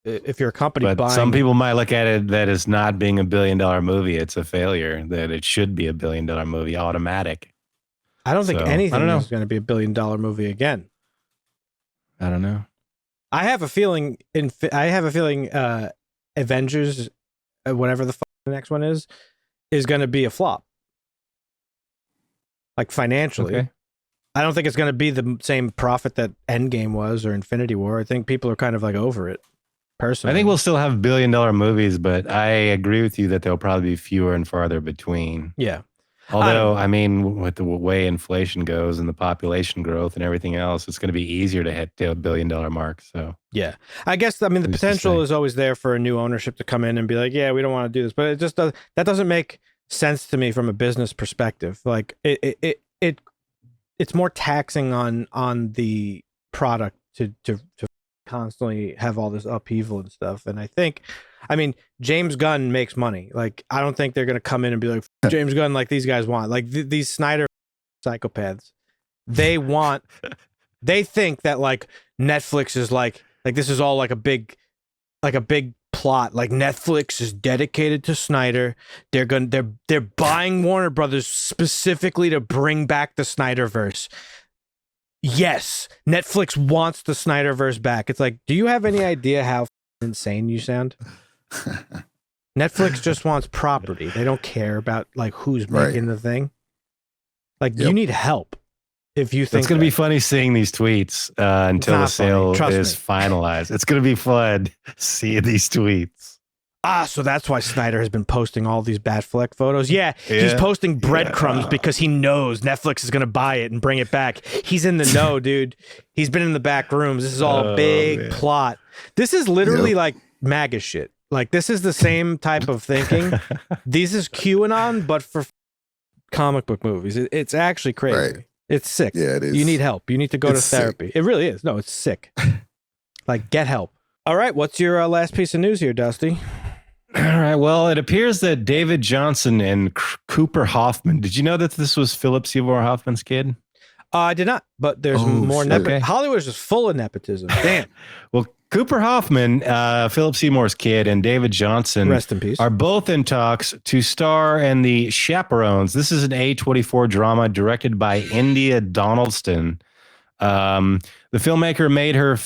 if you're a company buying, some people might look at it that as not being a $1 billion movie, it's a failure. That it should be a $1 billion movie, automatic. I don't think anything is going to be a $1 billion movie again. I don't know. I have a feeling. Avengers, whatever the next one is going to be a flop. Financially. Okay. I don't think it's going to be the same profit that Endgame was or Infinity War. I think people are kind of over it, personally. I think we'll still have $1 billion movie, but I agree with you that there'll probably be fewer and farther between. Yeah. Although, I mean, with the way inflation goes and the population growth and everything else, it's going to be easier to hit the $1 billion mark. So, yeah, I guess, the potential is always there for a new ownership to come in and be like, yeah, we don't want to do this. But it just that doesn't make sense to me from a business perspective. It's more taxing on the product to constantly have all this upheaval and stuff. And I mean, James Gunn makes money. I don't think they're going to come in and be like, James Gunn, these guys want. These Snyder psychopaths, they think that Netflix is this is all a big plot. Netflix is dedicated to Snyder. They're buying Warner Brothers specifically to bring back the Snyder-verse. Yes, Netflix wants the Snyder-verse back. It's do you have any idea how insane you sound? Netflix just wants property. They don't care about who's making the thing. You need help. If you think it's going to be funny seeing these tweets until the sale is finalized. It's going to be fun seeing these tweets. So that's why Snyder has been posting all these Batfleck photos. Yeah, he's posting breadcrumbs because he knows Netflix is going to buy it and bring it back. He's in the know, dude. He's been in the back rooms. This is all a big plot. This is literally MAGA shit. This is the same type of thinking. This is QAnon, but for comic book movies. It's actually crazy. Right. It's sick. Yeah, it is. You need help. You need to go to therapy. Sick. It really is. No, it's sick. Like, get help. All right, what's your last piece of news here, Dusty? All right. Well, it appears that David Johnson and Cooper Hoffman. Did you know that this was Philip Seymour Hoffman's kid? I did not, but there's more nepotism. Hollywood is just full of nepotism. Damn. Well, Cooper Hoffman, Philip Seymour's kid, and David Johnson, rest in peace, are both in talks to star in the Chaperones. This is an A24 drama directed by India Donaldson. The filmmaker made her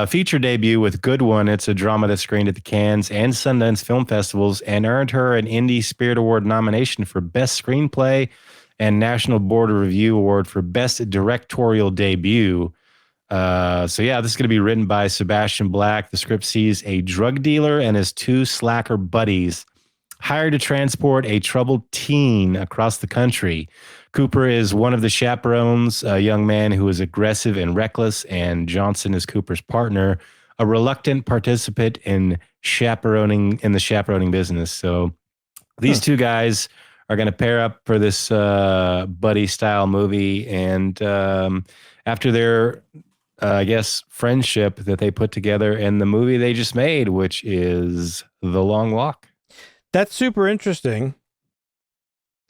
feature debut with Good One. It's a drama that screened at the Cannes and Sundance Film Festivals and earned her an Indie Spirit Award nomination for Best Screenplay and National Board of Review Award for Best Directorial Debut. So yeah, this is going to be written by Sebastian Black. The script sees a drug dealer and his two slacker buddies hired to transport a troubled teen across the country. Cooper is one of the chaperones, a young man who is aggressive and reckless, and Johnson is Cooper's partner, a reluctant participant in the chaperoning business. So these two guys are going to pair up for this buddy style movie, and after their I guess friendship that they put together in the movie they just made, which is The Long Walk. That's super interesting.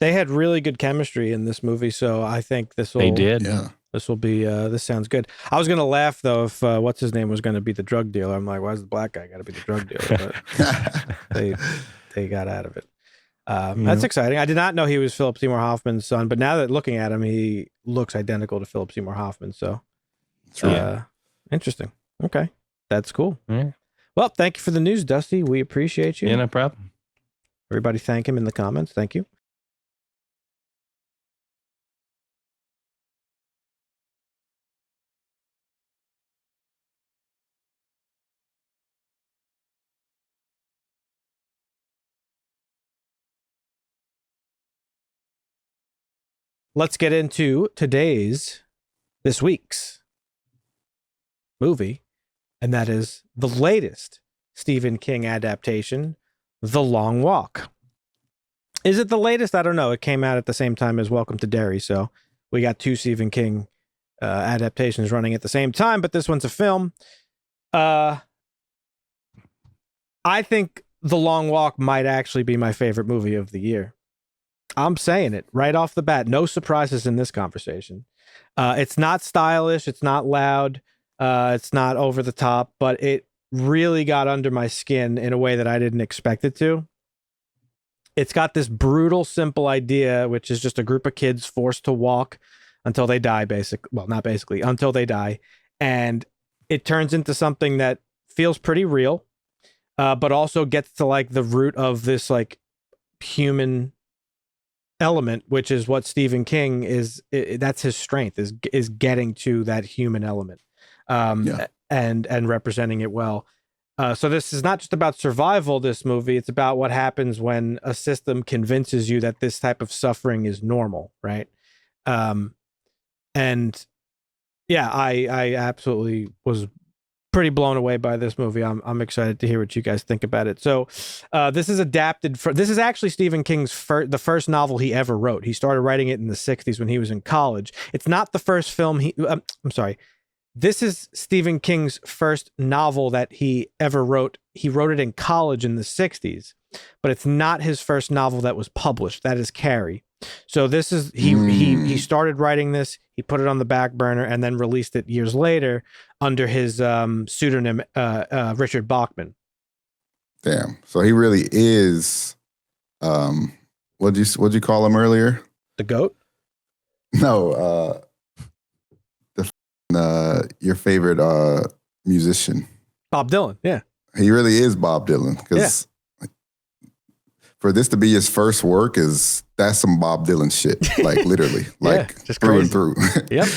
They had really good chemistry in this movie, so I think this will. They did. Yeah. This will be. This sounds good. I was gonna laugh though if what's his name was gonna be the drug dealer. I'm like, why is the black guy got to be the drug dealer? But they got out of it. That's exciting. I did not know he was Philip Seymour Hoffman's son, but now that looking at him, he looks identical to Philip Seymour Hoffman. So, interesting. Okay, that's cool. Yeah. Well, thank you for the news, Dusty. We appreciate you. Yeah, no problem. Everybody, thank him in the comments. Thank you. Let's get into this week's movie, and that is the latest Stephen King adaptation, The Long Walk. Is it the latest? I don't know. It came out at the same time as Welcome to Derry, so we got two Stephen King adaptations running at the same time, but this one's a film. I think The Long Walk might actually be my favorite movie of the year. I'm saying it right off the bat. No surprises in this conversation. It's not stylish. It's not loud. It's not over the top, but it really got under my skin in a way that I didn't expect it to. It's got this brutal, simple idea, which is just a group of kids forced to walk until they die, until they die. And it turns into something that feels pretty real, but also gets to like the root of this like human element, which is what Stephen King that's his strength, is getting to that human element, and representing it well. So this is not just about survival, this movie. It's about what happens when a system convinces you that this type of suffering is normal, right? And yeah, I absolutely was pretty blown away by this movie. I'm excited to hear what you guys think about it. So this is adapted this is actually Stephen King's the first novel he ever wrote. He started writing it in the 60s when he was in college. It's not the first film I'm sorry. This is Stephen King's first novel that he ever wrote. He wrote it in college in the 60s, but it's not his first novel that was published. That is Carrie. So this is he started writing this, he put it on the back burner, and then released it years later under his pseudonym Richard Bachman. Damn. So he really is what'd you call him earlier? The GOAT? No, your favorite musician. Bob Dylan, yeah. He really is Bob Dylan, because for this to be his first work that's some Bob Dylan shit, like literally, like just through crazy. and through. Yep.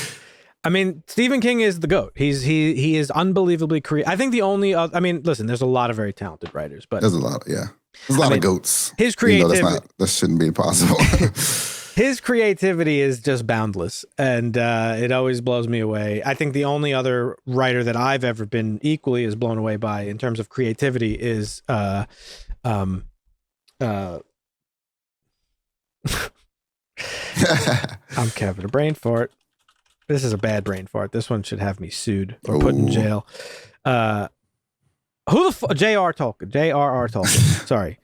I mean, Stephen King is the GOAT. He is unbelievably creative. I think the only listen, there's a lot of very talented writers, but There's a lot, There's a lot of goats. His creativity, that shouldn't be possible. his creativity is just boundless, and it always blows me away. I think the only other writer that I've ever been equally as blown away by in terms of creativity is I'm Kevin, a brain fart. This is a bad brain fart. This one should have me sued or put in jail. Who the J.R.R. Tolkien. Sorry.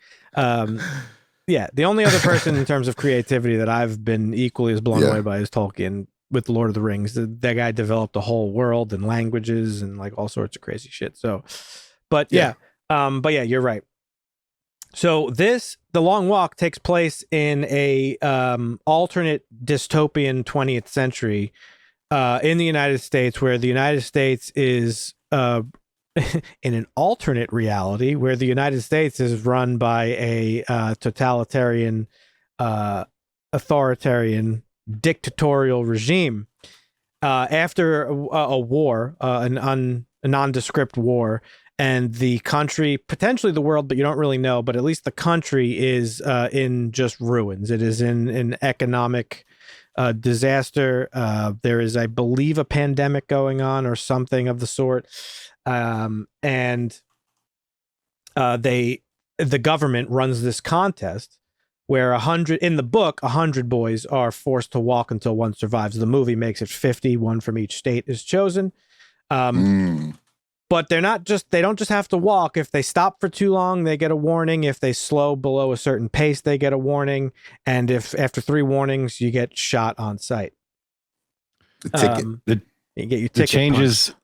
Yeah, the only other person in terms of creativity that I've been equally as blown away by is Tolkien with Lord of the Rings. That guy developed a whole world and languages and like all sorts of crazy shit. So, but you're right. So The Long Walk takes place in a alternate dystopian 20th century in the United States, where the United States is in an alternate reality where the United States is run by a totalitarian, authoritarian, dictatorial regime. After a war, a nondescript war, and the country, potentially the world, but you don't really know, but at least the country is in just ruins. It is in an economic disaster. There is, I believe, a pandemic going on or something of the sort. And the government runs this contest where 100 boys are forced to walk until one survives. The movie makes it 50, one from each state is chosen. But they don't just have to walk. If they stop for too long, they get a warning. If they slow below a certain pace, they get a warning. And if after 3 warnings, you get shot on sight. The ticket. You get your ticket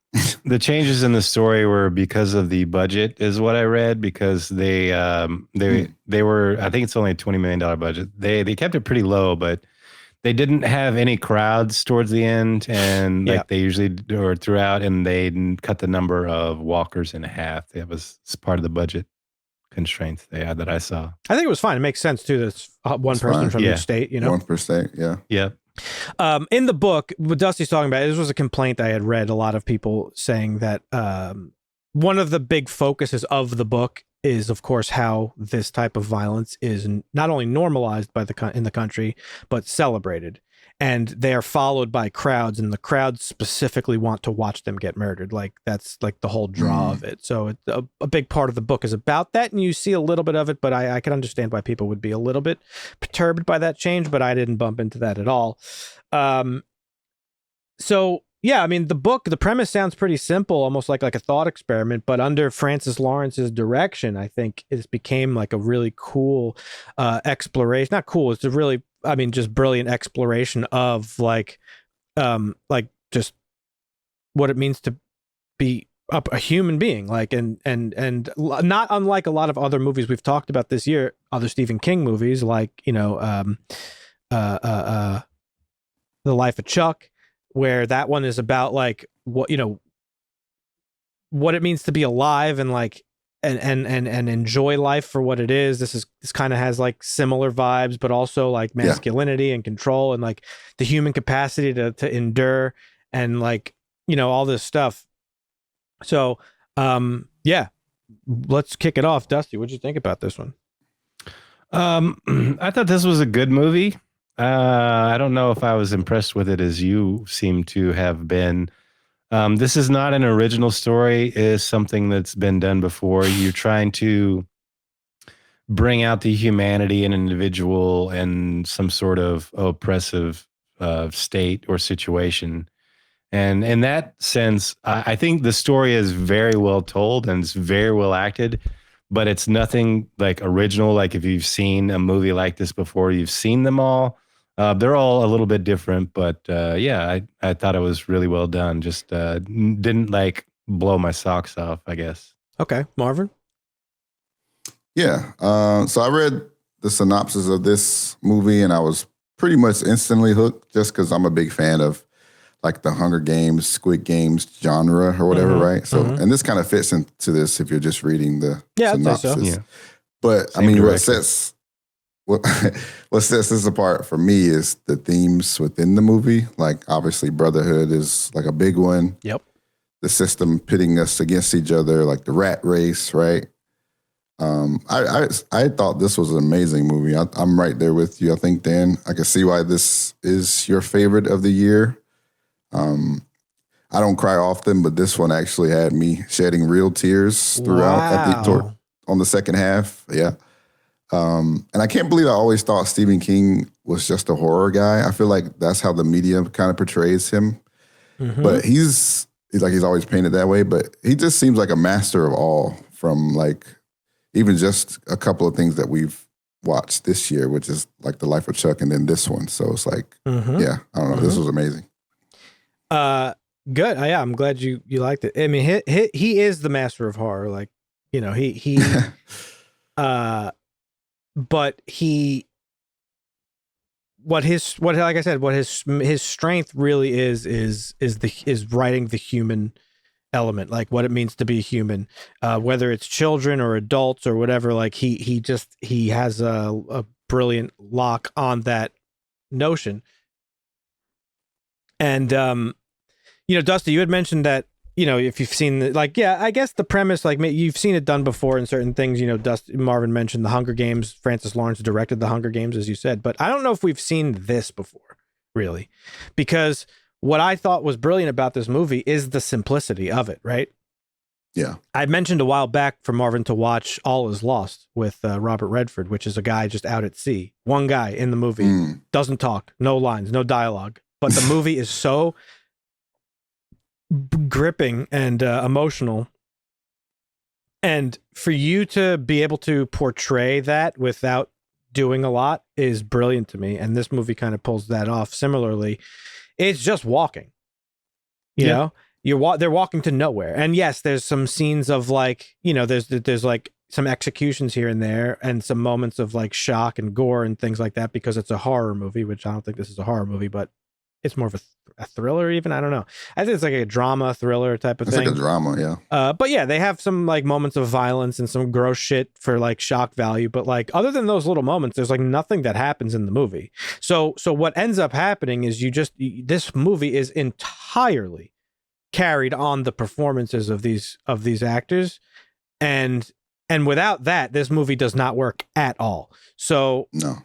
The changes in the story were because of the budget, is what I read. Because they were, I think it's only a $20 million budget. They kept it pretty low, but they didn't have any crowds towards the end, and like they usually do or throughout, and they cut the number of walkers in half. That was part of the budget constraints they had that I saw. I think it was fine. It makes sense too. That's one person from each state, you know. 1%, yeah. In the book, what Dusty's talking about, this was a complaint I had read. A lot of people saying that one of the big focuses of the book is, of course, how this type of violence is not only normalized in the country, but celebrated. And they are followed by crowds, and the crowds specifically want to watch them get murdered. Like, that's like the whole draw of it. So a big part of the book is about that, and you see a little bit of it, but I can understand why people would be a little bit perturbed by that change, but I didn't bump into that at all. So yeah, I mean, the premise sounds pretty simple, almost like a thought experiment, but under Francis Lawrence's direction, I think it became like a really cool exploration. Not cool, it's a really, I mean, just brilliant exploration of like just what it means to be a human being, like, and not unlike a lot of other movies we've talked about this year, other Stephen King movies, like, you know, The Life of Chuck, where that one is about like what, you know, what it means to be alive and like and enjoy life for what it is. This kind of has like similar vibes, but also like masculinity and control and like the human capacity to endure and like, you know, all this stuff. So let's kick it off. Dusty, what'd you think about this one? I thought this was a good movie. I don't know if I was impressed with it as you seem to have been. This is not an original story. It is something that's been done before. You're trying to bring out the humanity in an individual and some sort of oppressive state or situation. And in that sense, I think the story is very well told and it's very well acted, but it's nothing like original. Like if you've seen a movie like this before, you've seen them all. They're all a little bit different, but I thought it was really well done. Just didn't like blow my socks off, I guess. Okay, Marvin? Yeah. So I read the synopsis of this movie and I was pretty much instantly hooked just because I'm a big fan of like the Hunger Games, Squid Games genre or whatever, right? So, and this kind of fits into this if you're just reading the synopsis. I'd say so. Yeah. But Same I mean, director. what sets this apart for me is the themes within the movie. Like obviously brotherhood is like a big one. Yep. The system pitting us against each other, like the rat race, right? I thought this was an amazing movie. I'm right there with you. I think, Dan, I can see why this is your favorite of the year. I don't cry often, but this one actually had me shedding real tears throughout on the second half. Yeah. And I can't believe I always thought Stephen King was just a horror guy. I feel like that's how the media kind of portrays him. Mm-hmm. But he's always painted that way. But he just seems like a master of all, from like even just a couple of things that we've watched this year, which is like The Life of Chuck and then this one. So it's like, yeah, I don't know. This was amazing. Good. Yeah, I'm glad you liked it. I mean, he is the master of horror. Like, you know, he but like I said, what his strength really is writing the human element, like what it means to be human, whether it's children or adults or whatever. Like he has a brilliant lock on that notion. And you know, Dusty, you had mentioned that, you know, if you've seen I guess the premise, like you've seen it done before in certain things. You know, Marvin mentioned the Hunger Games. Francis Lawrence directed the Hunger Games, as you said, but I don't know if we've seen this before, really, because what I thought was brilliant about this movie is the simplicity of it, right? Yeah. I mentioned a while back for Marvin to watch All Is Lost with Robert Redford, which is a guy just out at sea. One guy in the movie, doesn't talk, no lines, no dialogue, but the movie is so gripping and emotional, and for you to be able to portray that without doing a lot is brilliant to me, and this movie kind of pulls that off. Similarly, it's just walking, you know, they're walking to nowhere, and yes, there's some scenes of like, you know, there's like some executions here and there and some moments of like shock and gore and things like that, because it's a horror movie, which I don't think this is a horror movie, but it's more of a thriller even. I don't know. I think it's like a drama thriller type of thing. It's like a drama, yeah. But yeah, they have some like moments of violence and some gross shit for like shock value. But like other than those little moments, there's like nothing that happens in the movie. So what ends up happening is this movie is entirely carried on the performances of these actors. And without that, this movie does not work at all. So no.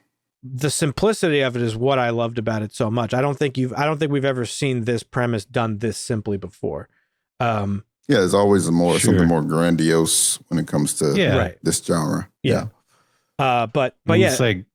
The simplicity of it is what I loved about it so much. I don't think we've ever seen this premise done this simply before. Yeah, there's always something more grandiose when it comes to this genre. Yeah. But yeah, it's like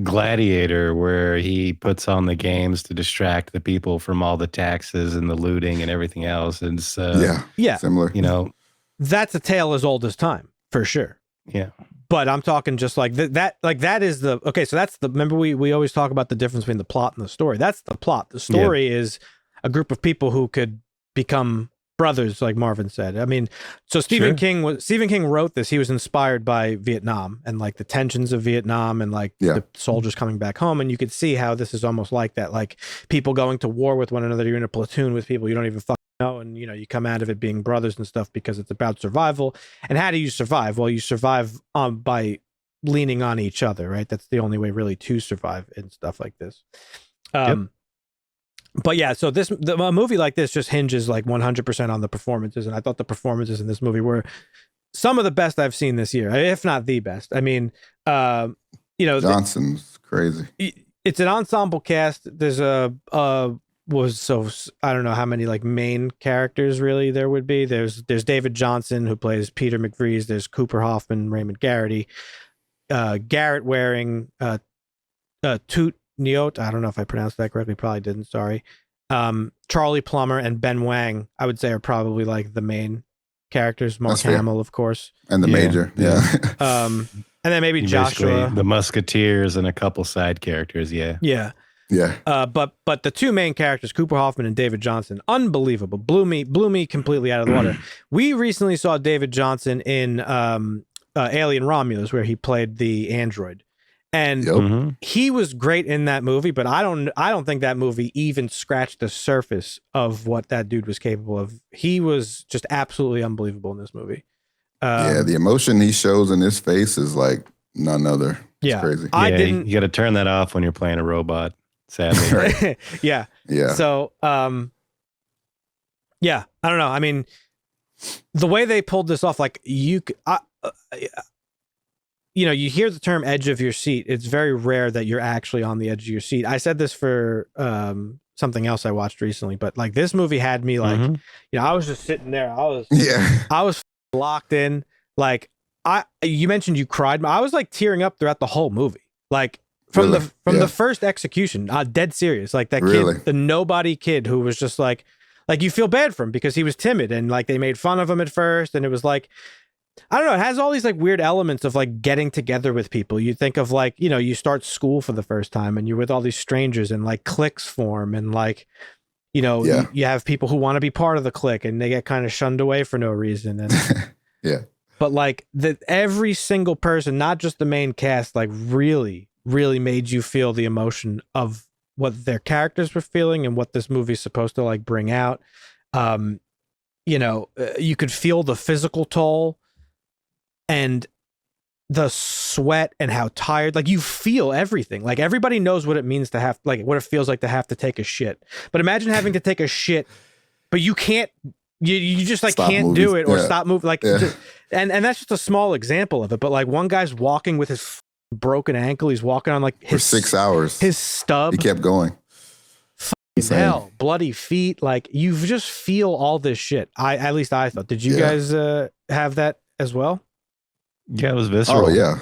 Gladiator, where he puts on the games to distract the people from all the taxes and the looting and everything else. And similar. You know, that's a tale as old as time for sure. Yeah. But I'm talking just like that. Like that is the okay. So that's the. Remember, we always talk about the difference between the plot and the story. That's the plot. The story is a group of people who could become brothers, like Marvin said. I mean, so Stephen King wrote this. He was inspired by Vietnam and like the tensions of Vietnam and like the soldiers coming back home. And you could see how this is almost like that. Like people going to war with one another. You're in a platoon with people you don't even fucking know, and you know you come out of it being brothers and stuff because it's about survival. And how do you survive? Well, you survive by leaning on each other, right? That's the only way really to survive in stuff like this. But yeah, so a movie like this just hinges like 100% on the performances, and I thought the performances in this movie were some of the best I've seen this year, if not the best. I mean, you know, Johnson's crazy. It's an ensemble cast. There's I don't know how many like main characters really there would be. There's David Johnson, who plays Peter McVries. There's Cooper Hoffman, Raymond Garrity, Garrett Waring, Toot Neot, I don't know if I pronounced that correctly, probably didn't, sorry. Charlie Plummer and Ben Wang, I would say, are probably like the main characters. Mark Hamill, of course. And the major, and then maybe Joshua. The Musketeers and a couple side characters, Yeah. But the two main characters, Cooper Hoffman and David Johnson, unbelievable. Blew me completely out of the water. We recently saw David Johnson in Alien Romulus, where he played the android. And he was great in that movie, but I don't think that movie even scratched the surface of what that dude was capable of. He was just absolutely unbelievable in this movie. The emotion he shows in his face is like none other. It's crazy. You got to turn that off when you're playing a robot, sadly. Yeah. So, I don't know. I mean, the way they pulled this off, like you know, you hear the term edge of your seat. It's very rare that you're actually on the edge of your seat. I said this for something else I watched recently, but like this movie had me like, you know, I was just sitting there. I was locked in. Like you mentioned you cried. I was like tearing up throughout the whole movie. Like From the first execution, dead serious. Like that kid, the nobody kid who was just like you feel bad for him because he was timid and like they made fun of him at first. And it was like, I don't know, it has all these like weird elements of like getting together with people. You think of like, you know, you start school for the first time and you're with all these strangers and like cliques form and like, you know, you have people who want to be part of the clique and they get kind of shunned away for no reason. And but like every single person, not just the main cast, like really made you feel the emotion of what their characters were feeling and what this movie's supposed to like bring out. You know, you could feel the physical toll and the sweat and how tired, like you feel everything. Like everybody knows what it means to have, like what it feels like to have to take a shit. But imagine having to take a shit, but you can't, you just like stop can't moving. Do it or stop moving. Like, and that's just a small example of it. But like one guy's walking with his broken ankle. He's walking on like for 6 hours. His stub. He kept going. Hell, bloody feet. Like you just feel all this shit. At least I thought. Did you guys have that as well? Yeah, it was visceral. Oh yeah,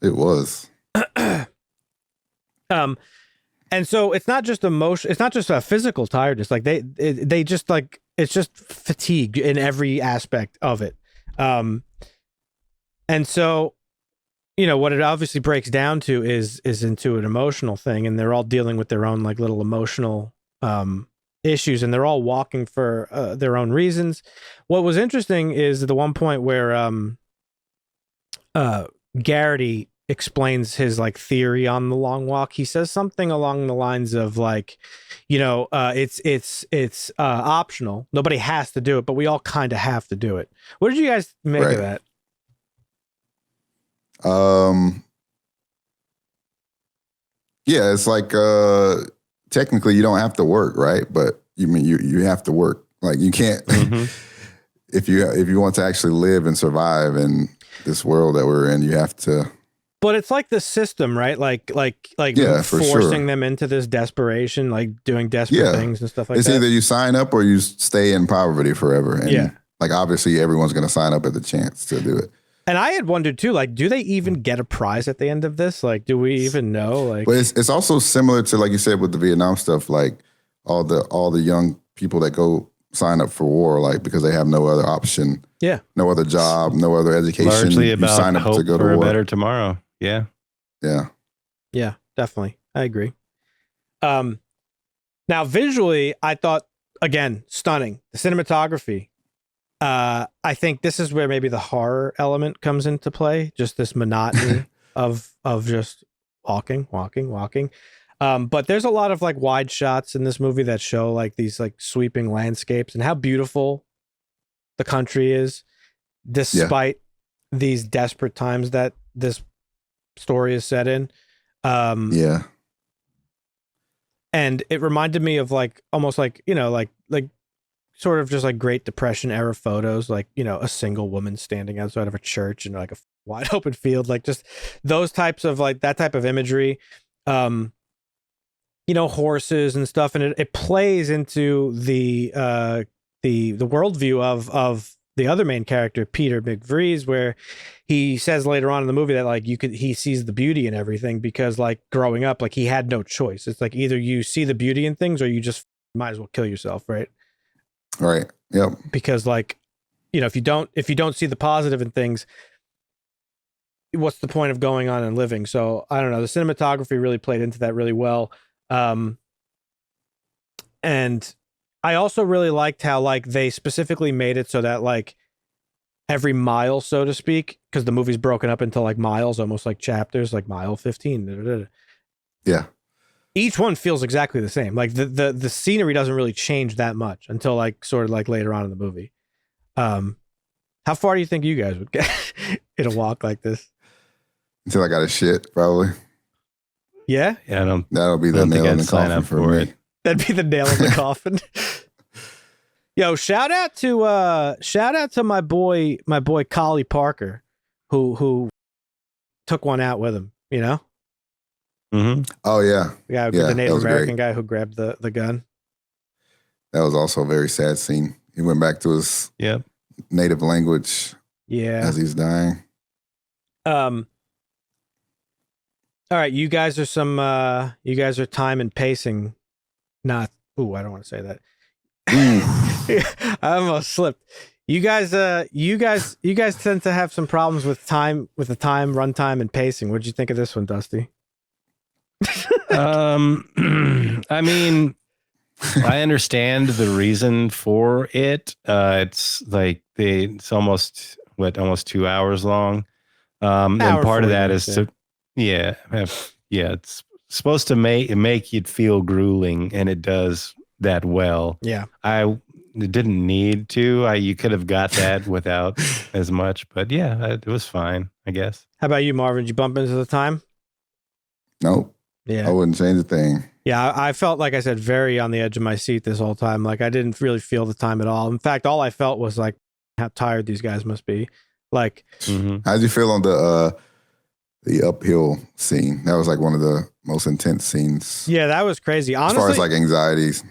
it was. And so it's not just emotion. It's not just a physical tiredness. Like they just like it's just fatigue in every aspect of it. And so, you know, what it obviously breaks down to is into an emotional thing, and they're all dealing with their own like little emotional issues, and they're all walking for their own reasons. What was interesting is the one point where Garrity explains his like theory on the long walk. He says something along the lines of like, you know, it's optional. Nobody has to do it, but we all kind of have to do it. What did you guys make of that? Yeah, it's like technically you don't have to work, right? But you mean you have to work. Like you can't if you want to actually live and survive in this world that we're in, you have to. But it's like the system, right? Like forcing them into this desperation, like doing desperate things and stuff like that. It's either you sign up or you stay in poverty forever. And like obviously everyone's going to sign up at the chance to do it. And I had wondered too, like, do they even get a prize at the end of this? Like, do we even know? Like, but it's also similar to, like you said, with the Vietnam stuff, like all the young people that go sign up for war, like because they have no other option. Yeah. No other job, no other education. Largely about you sign up hope to go for to war. A better tomorrow. Yeah. Yeah. Yeah, definitely. I agree. Now visually, I thought, again, stunning. The cinematography. I think this is where maybe the horror element comes into play. Just this monotony of just walking. But there's a lot of like wide shots in this movie that show like these like sweeping landscapes and how beautiful the country is, despite these desperate times that this story is set in. And it reminded me of like almost like, you know, like sort of just like Great Depression era photos, like, you know, a single woman standing outside of a church in like a wide open field, like just those types of like that type of imagery, you know, horses and stuff. And it plays into the worldview of the other main character, Peter McVries, where he says later on in the movie that like he sees the beauty in everything because like growing up, like he had no choice. It's like either you see the beauty in things or you just might as well kill yourself. Right. Right. Yep. Because like, you know, if you don't see the positive in things, what's the point of going on and living? So I don't know. The cinematography really played into that really well. And I also really liked how like they specifically made it so that like every mile, so to speak, because the movie's broken up into like miles, almost like chapters, like mile 15. Yeah. Each one feels exactly the same. Like the scenery doesn't really change that much until like sort of like later on in the movie. How far do you think you guys would get in a walk like this? Until I got a shit, probably. Yeah? Yeah, that'll be the nail in the coffin for me. That'd be the nail in the coffin. Yo, shout out to my boy Collie Parker, who took one out with him, you know? Mm-hmm. Oh yeah. The Native American guy who grabbed the gun. That was also a very sad scene. He went back to his native language as he's dying. All right, you guys are time and pacing. Not. Ooh, I don't want to say that. I almost slipped. You guys tend to have some problems with the time, runtime, and pacing. What did you think of this one, Dusty? I mean, I understand the reason for it. It's like it's almost 2 hours long. And part of that is to, it's supposed to make it feel grueling, and it does that well. Yeah, it didn't need to. You could have got that without as much, but yeah, it was fine, I guess. How about you, Marvin? Did you bump into the time? Nope. Yeah, I wouldn't change a thing. Yeah, I felt, like I said, very on the edge of my seat this whole time. Like, I didn't really feel the time at all. In fact, all I felt was like how tired these guys must be. Like, how'd you feel on the uphill scene? That was like one of the most intense scenes. Yeah, that was crazy. Honestly, as far as like anxieties.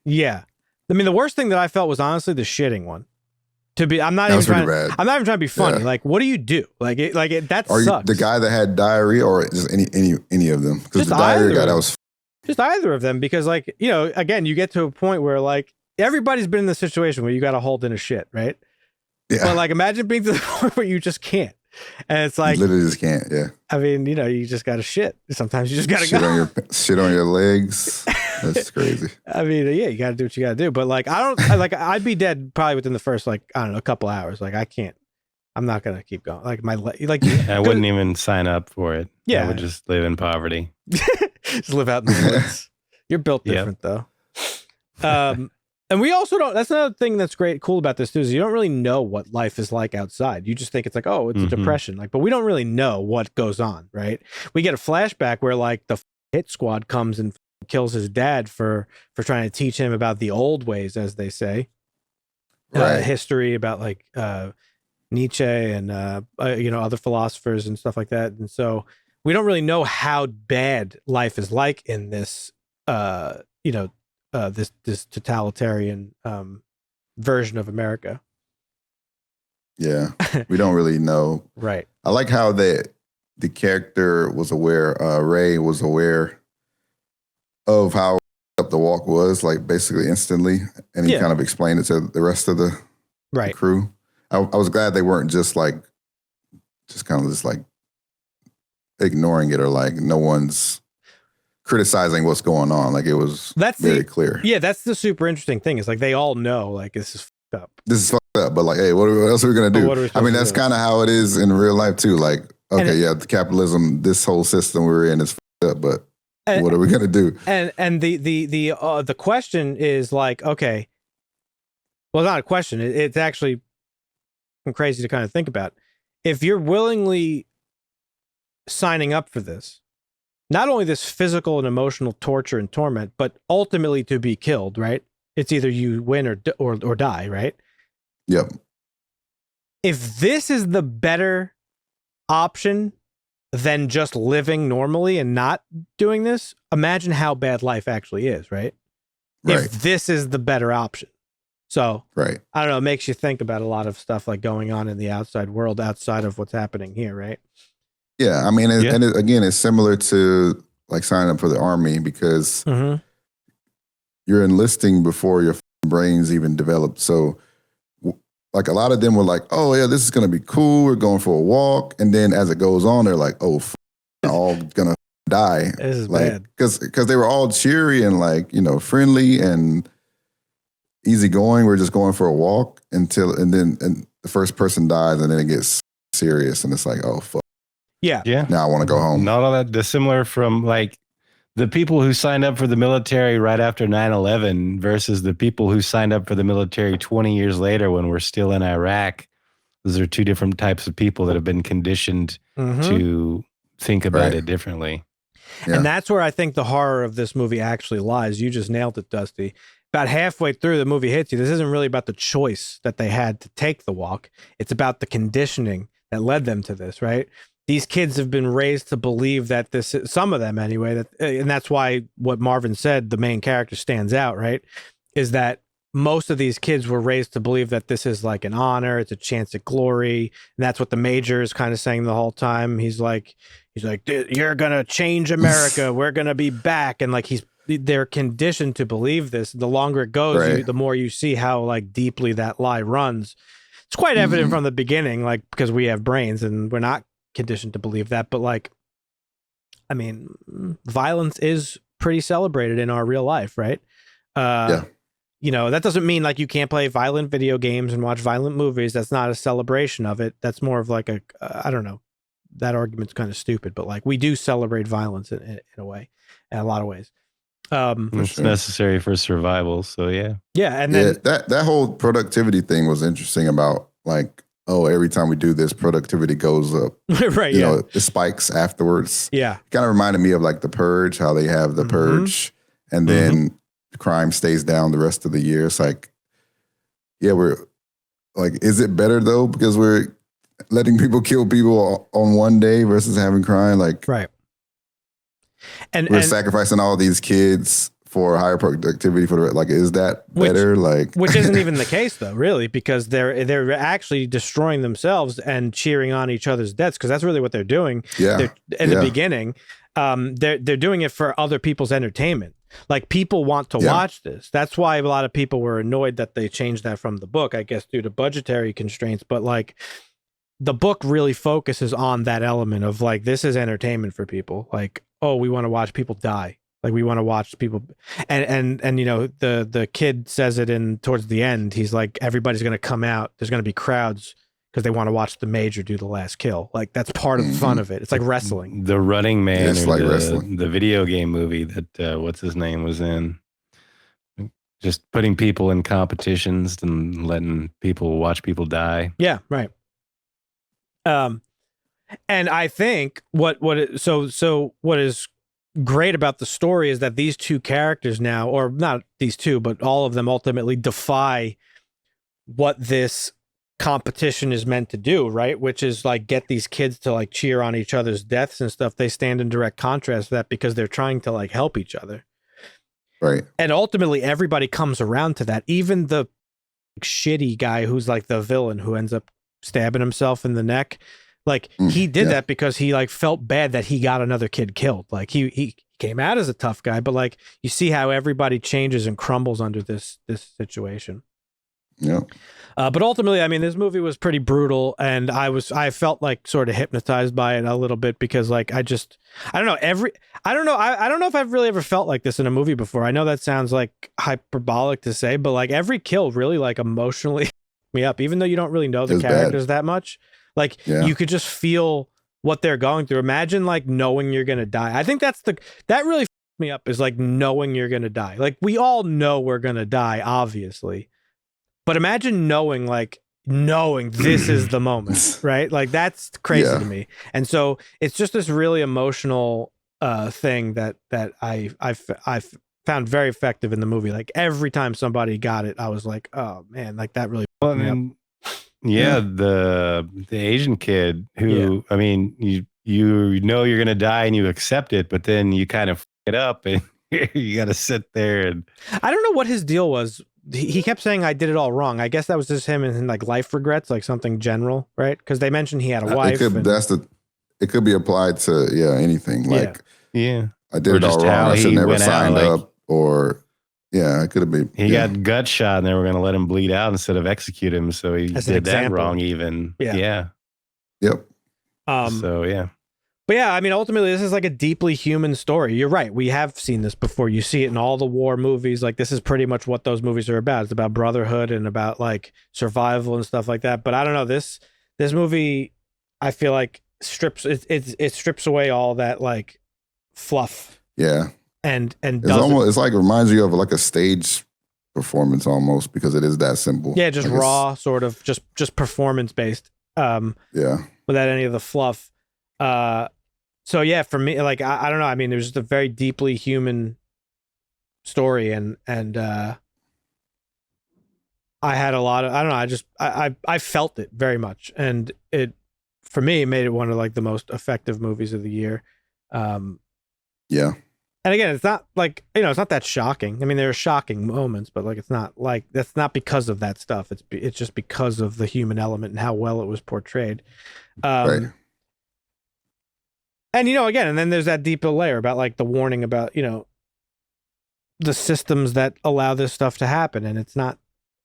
Yeah, I mean, the worst thing that I felt was honestly the shitting one. I'm not even trying to be funny. Yeah. Like, what do you do? That sucks. The guy that had diarrhea, or just any of them? Because the diarrhea guy, that was just either of them. Because, like, you know, again, you get to a point where like everybody's been in the situation where you got to hold in a shit, right? Yeah. But like, imagine being to the point where you just can't, and it's like you literally just can't. Yeah. I mean, you know, you just got to shit. Sometimes you just got to shit on your legs. That's crazy. I mean, yeah, you got to do what you got to do. But like, I'd be dead probably within the first, like, I don't know, a couple hours. Like, I can't. I'm not gonna keep going. Like I wouldn't even sign up for it. Yeah, I would just live in poverty. Just live out in the woods. You're built different though. And we also don't. That's another thing that's cool about this too. Is you don't really know what life is like outside. You just think it's like, oh, it's a depression. Like, but we don't really know what goes on. Right? We get a flashback where like the hit squad comes and kills his dad for trying to teach him about the old ways, as they say. Right. History about like Nietzsche and other philosophers and stuff like that. And so we don't really know how bad life is like in this this totalitarian version of America. Yeah, we don't really know. Right. I like how the character was aware. Ray was aware of how up the walk was, like basically instantly, and he kind of explained it to the rest of the crew. I was glad they weren't just kind of ignoring it, or like no one's criticizing what's going on. Like, it was very clear. Yeah, that's the super interesting thing. Is like they all know like this is fucked up. This is fucked up, but like, hey, what else are we gonna do? I mean, that's kind of how it is in real life too. Like, okay, the capitalism, this whole system we're in is fucked up, but what are we gonna do? And the question is like, okay, well, it's not a question. It's actually crazy to kind of think about. If you're willingly signing up for this, not only this physical and emotional torture and torment, but ultimately to be killed, right? It's either you win or die, right? Yep. If this is the better option than just living normally and not doing this, imagine how bad life actually is, right? If this is the better option. So, I don't know, it makes you think about a lot of stuff like going on in the outside world, outside of what's happening here, right? Yeah, I mean, again, it's similar to like signing up for the army, because you're enlisting before your brains even develop. So, like, a lot of them were like, "Oh yeah, this is gonna be cool. We're going for a walk," and then as it goes on, they're like, "Oh, we're all gonna die." This is like, bad because they were all cheery and like, you know, friendly and easygoing. We're just going for a walk and the first person dies, and then it gets serious, and it's like, oh fuck. Yeah. Now I want to go home. Not all that dissimilar from like the people who signed up for the military right after 9/11 versus the people who signed up for the military 20 years later when we're still in Iraq. Those are two different types of people that have been conditioned to think about it differently. Yeah. And that's where I think the horror of this movie actually lies. You just nailed it, Dusty. About halfway through, the movie hits you. This isn't really about the choice that they had to take the walk. It's about the conditioning that led them to this, right? These kids have been raised to believe that this, some of them anyway, and that's why what Marvin said, the main character stands out, right? Is that most of these kids were raised to believe that this is like an honor, it's a chance at glory, and that's what the major is kind of saying the whole time. He's like, you're gonna change America, we're gonna be back, and like they're conditioned to believe this. The longer it goes, the more you see how like deeply that lie runs. It's quite evident from the beginning, like because we have brains and we're not conditioned to believe that. But like, I mean, violence is pretty celebrated in our real life, right? You know, that doesn't mean like you can't play violent video games and watch violent movies. That's not a celebration of it. That's more of like I don't know. That argument's kind of stupid, but like we do celebrate violence in a way, in a lot of ways. It's necessary for survival. So yeah. And then that whole productivity thing was interesting about like, oh, every time we do this, productivity goes up. Right. You know, it spikes afterwards. Yeah. Kind of reminded me of like the Purge, how they have the Purge and then crime stays down the rest of the year. It's like, yeah, we're like, is it better though? Because we're letting people kill people on one day versus having crime. Like, right. And we're sacrificing all these kids for higher productivity for the, like, is that better? Which isn't even the case though, really, because they're actually destroying themselves and cheering on each other's deaths. Cause that's really what they're doing. Yeah. In the beginning, they're doing it for other people's entertainment. Like people want to watch this. That's why a lot of people were annoyed that they changed that from the book, I guess, due to budgetary constraints. But like the book really focuses on that element of like, this is entertainment for people. Like, oh, we want to watch people die. Like we want to watch people, and you know the kid says it in towards the end. He's like, everybody's going to come out. There's going to be crowds because they want to watch the major do the last kill. Like that's part of the fun of it. It's like wrestling. The Running Man, it's like wrestling. The video game movie that what's his name was in. Just putting people in competitions and letting people watch people die. Yeah, right. And I think what is great about the story is that these two characters now, or not these two, but all of them ultimately defy what this competition is meant to do, right? Which is like get these kids to like cheer on each other's deaths and stuff. They stand in direct contrast to that because they're trying to like help each other. Right. And ultimately everybody comes around to that. Even the shitty guy who's like the villain who ends up stabbing himself in the neck. Like he did that because he like felt bad that he got another kid killed. Like he came out as a tough guy, but like you see how everybody changes and crumbles under this situation. Yeah. But ultimately, I mean, this movie was pretty brutal, and I felt like sort of hypnotized by it a little bit because like I don't know if I've really ever felt like this in a movie before. I know that sounds like hyperbolic to say, but like every kill really like emotionally me up, even though you don't really know the characters that much. Like you could just feel what they're going through. Imagine like knowing you're going to die. I think that really f***ed me up is like knowing you're going to die. Like we all know we're going to die, obviously. But imagine knowing this is the moment, right? Like that's crazy to me. And so it's just this really emotional thing that I found very effective in the movie. Like every time somebody got it, I was like, oh man, like that really f***ed me up. Yeah, the Asian kid who, I mean, you know you're gonna die and you accept it, but then you kind of f it up and you got to sit there and. I don't know what his deal was. He kept saying I did it all wrong. I guess that was just him and like life regrets, like something general, right? Because they mentioned he had a wife. It could be applied to anything. Like I did it all wrong. I should never signed up or. Yeah, it could have been. He got gut shot, and they were going to let him bleed out instead of execute him. So he did that wrong. Even Yep. So but yeah, I mean, ultimately, this is like a deeply human story. You're right. We have seen this before. You see it in all the war movies. Like this is pretty much what those movies are about. It's about brotherhood and about like survival and stuff like that. But I don't know, this movie, I feel like it strips away all that like fluff. Yeah. And it's like reminds you of like a stage performance almost because it is that simple. Yeah, just like raw, sort of just performance based. Without any of the fluff. So yeah, for me, like I don't know. I mean, there's just a very deeply human story, and I had a lot of I felt it very much, and it for me made it one of like the most effective movies of the year. And again, it's not like, it's not that shocking. I mean, there are shocking moments, but like, it's not like, that's not because of that stuff. It's just because of the human element and how well it was portrayed. Right. And, again, and then there's that deeper layer about like the warning about, the systems that allow this stuff to happen. And it's not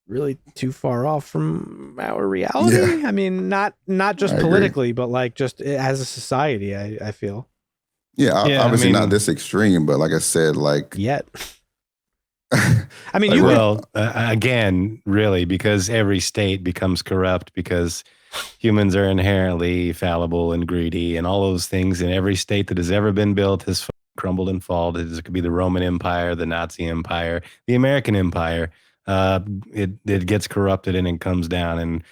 really too far off from our reality. Yeah. I mean, not just politically, but like just as a society, I feel. Yeah, obviously not this extreme, but like I said, like yet. I mean, like, again, really, because every state becomes corrupt because humans are inherently fallible and greedy and all those things. And every state that has ever been built has crumbled and fallen. It could be the Roman Empire, the Nazi Empire, the American Empire. It gets corrupted and it comes down. And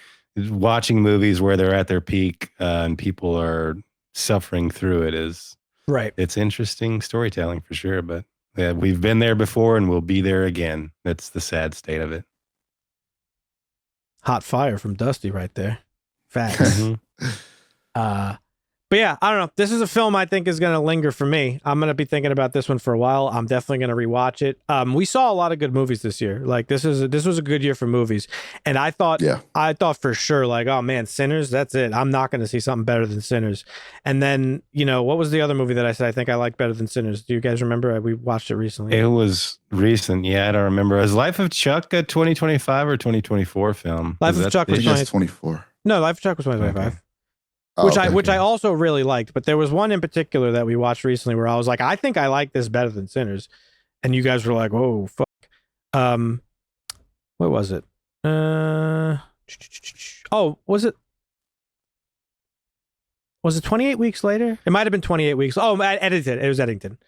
watching movies where they're at their peak and people are suffering through it is right. It's interesting storytelling for sure, but yeah, we've been there before and we'll be there again. That's the sad state of it. Hot fire from Dusty right there. Facts. But yeah, I don't know. This is a film I think is going to linger for me. I'm going to be thinking about this one for a while. I'm definitely going to rewatch it. We saw a lot of good movies this year. Like this was a good year for movies. And I thought for sure like, oh man, Sinners, that's it. I'm not going to see something better than Sinners. And then, what was the other movie that I said I think I like better than Sinners? Do you guys remember? We watched it recently. It was recent. Yeah, I don't remember. Is Life of Chuck a 2025 or 2024 film? Life of Chuck was 2024. No, Life of Chuck was 2025. Okay. Oh, Which I also really liked, but there was one in particular that we watched recently where I was like, I think I like this better than Sinners, and you guys were like, "Whoa, fuck!" What was it? Was it 28 weeks later? It might have been 28 weeks. Oh, Eddington. It was Eddington.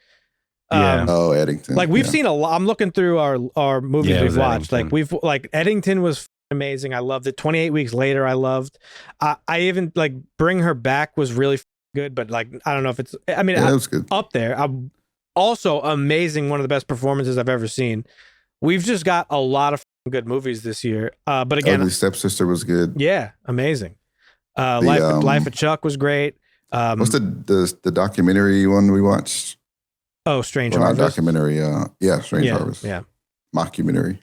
Eddington. Like we've seen a lot. I'm looking through our movies we've watched. Eddington. Like Eddington was amazing. I loved it. 28 Weeks Later, I loved. I even like Bring Her Back was really good, but like I don't know if it's. I mean, it was good. Up there. Also amazing. One of the best performances I've ever seen. We've just got a lot of good movies this year. But again, Ugly Stepsister was good. Yeah, amazing. Life of Chuck was great. What's the documentary one we watched? Oh, Strange Harvest. Documentary. Strange Harvest. Yeah. Mockumentary.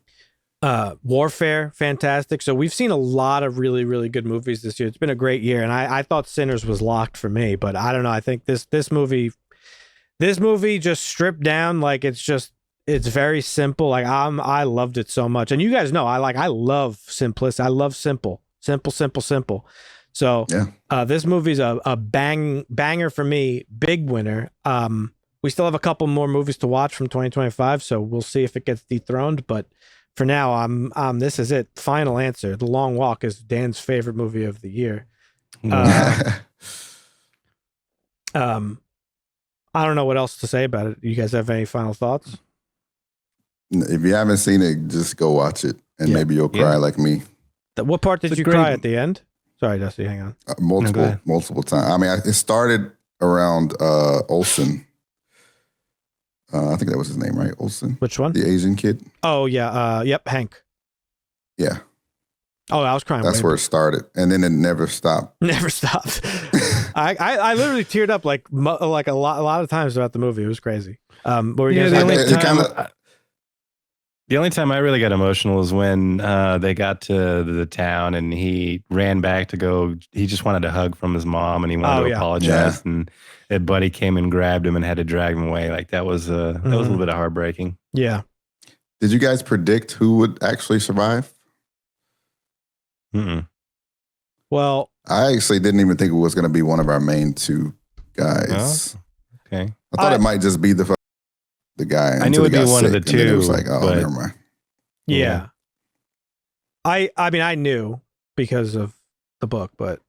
Warfare, fantastic. So we've seen a lot of really, really good movies this year. It's been a great year, and I thought Sinners was locked for me, but I don't know. I think this movie just stripped down. Like it's very simple. Like I loved it so much, and you guys know I love simplicity. I love simple. So this movie's a banger for me. Big winner. We still have a couple more movies to watch from 2025, so we'll see if it gets dethroned, but. For now, this is it. Final answer. The Long Walk is Dan's favorite movie of the year. I don't know what else to say about it. You guys have any final thoughts? If you haven't seen it, just go watch it, and maybe you'll cry like me. What part did you cry at the end? Sorry, Dusty, hang on. Multiple times. I mean, it started around Olsen. I think that was his name, right? Olsen. Which one? The Asian kid. Oh yeah. Yep. Hank. Yeah. Oh, I was crying. That's where it started, and then it never stopped. Never stopped. I literally teared up like a lot of times throughout the movie. It was crazy. The only time I really got emotional was when they got to the town and he ran back to go. He just wanted a hug from his mom and he wanted to apologize. Yeah. And a buddy came and grabbed him and had to drag him away. Like that was a little bit of heartbreaking. Yeah. Did you guys predict who would actually survive? Well, I actually didn't even think it was going to be one of our main two guys. Oh, okay. I thought it might just be the guy. I knew it'd be one of the two. It was like, never mind. Yeah. I mean, I knew because of the book, but.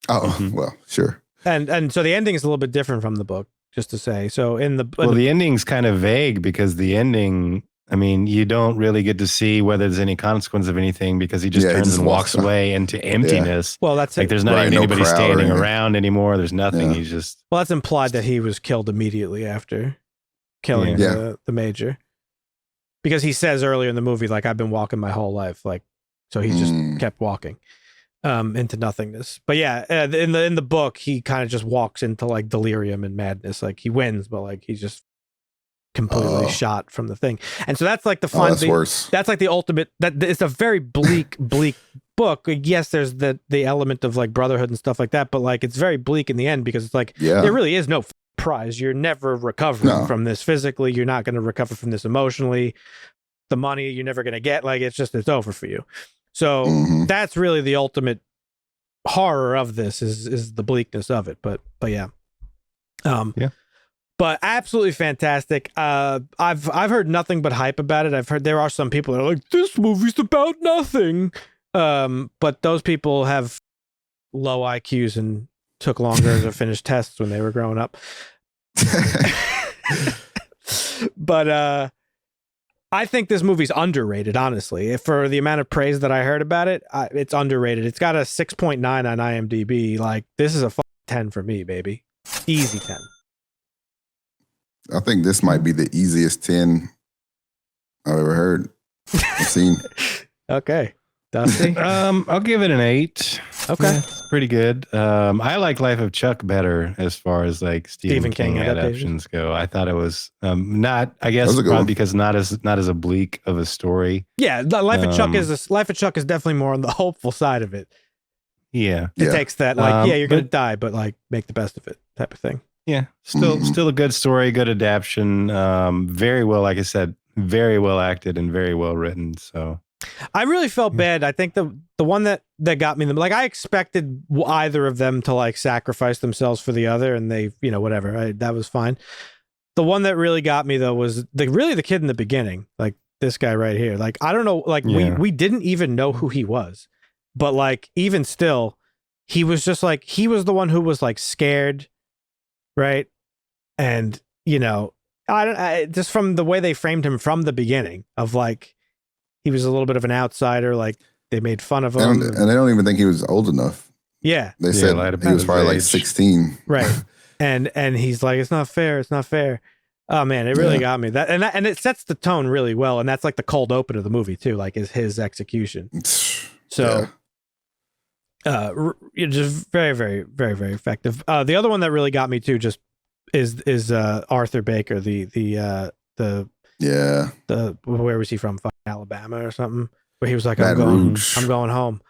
Well, sure. And so the ending is a little bit different from the book, just to say. So the ending's kind of vague because the ending, I mean, you don't really get to see whether there's any consequence of anything because he just turns and walks away into emptiness. Yeah. Well, that's like there's not even anybody standing around anymore. There's nothing. Yeah. He's just. Well, that's implied that he was killed immediately after killing the major, because he says earlier in the movie, like, I've been walking my whole life, like, so he just kept walking into nothingness. But yeah, in the book, he kind of just walks into like delirium and madness. Like he wins, but like he's just completely shot from the thing. And so that's like the fun. That's worse. That's like the ultimate. That it's a very bleak book. Yes, there's the element of like brotherhood and stuff like that, but like it's very bleak in the end because it's like there really is no prize. You're never recovering from this physically. You're not going to recover from this emotionally. The money you're never going to get. Like it's over for you. So that's really the ultimate horror of this is the bleakness of it. But yeah. But absolutely fantastic. I've heard nothing but hype about it. I've heard there are some people that are like, this movie's about nothing. But those people have low IQs and took longer to finish tests when they were growing up. But I think this movie's underrated, honestly. For the amount of praise that I heard about it, it's underrated. It's got a 6.9 on IMDb. Like, this is a 10 for me, baby. Easy 10. I think this might be the easiest 10 I've ever heard. I've seen. Okay. Dusty? I'll give it an 8. Okay. Yeah, it's pretty good. I like Life of Chuck better as far as like Stephen King adaptations go. I thought it was not, I guess probably because not as bleak of a story. Yeah, Life of Chuck is definitely more on the hopeful side of it. Yeah. It takes that like, you're going to die, but like make the best of it type of thing. Yeah. Still a good story, good adaptation. Very well, like I said, very well acted and very well written. So I really felt bad. I think the one that got me, like I expected either of them to like sacrifice themselves for the other, and they, whatever. That was fine. The one that really got me though was the kid in the beginning, like this guy right here. Like I don't know, like we didn't even know who he was, but like even still, he was just like he was the one who was like scared, right? And I just from the way they framed him from the beginning of like. He was a little bit of an outsider. Like they made fun of him, and they don't even think he was old enough. Yeah, they said he was probably like 16. Right, and he's like, it's not fair. It's not fair. Oh man, it really got me. And it sets the tone really well. And that's like the cold open of the movie too. Like is his execution. So, just very, very, very, very effective. The other one that really got me too, just is Arthur Baker, the where was he from? Alabama or something. Where he was like, I'm going home.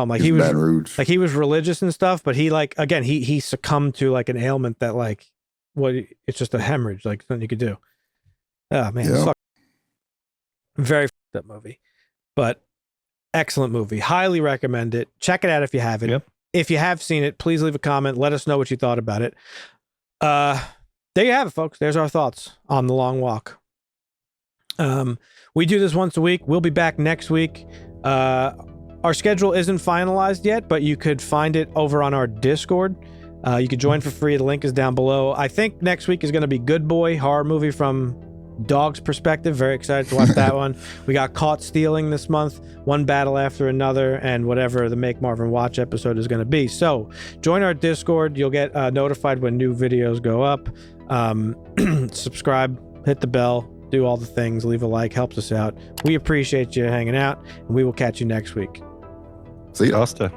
Like he was like he was religious and stuff, but he like again he succumbed to like an ailment that like it's just a hemorrhage, like nothing you could do. Oh man, very fucked up movie, but excellent movie. Highly recommend it. Check it out if you haven't. Yep. If you have seen it, please leave a comment. Let us know what you thought about it. There you have it, folks. There's our thoughts on The Long Walk. We do this once a week. We'll be back next week. Our schedule isn't finalized yet, but you could find it over on our Discord. You could join for free. The link is down below. I think next week is going to be Good Boy, horror movie from dog's perspective. Very excited to watch that one. We got Caught Stealing this month, One Battle After Another, and whatever the Make Marvin Watch episode is going to be. So join our Discord. You'll get notified when new videos go up. Subscribe, hit the bell. Do all the things, leave a like, helps us out. We appreciate you hanging out, and we will catch you next week. See you, Asta.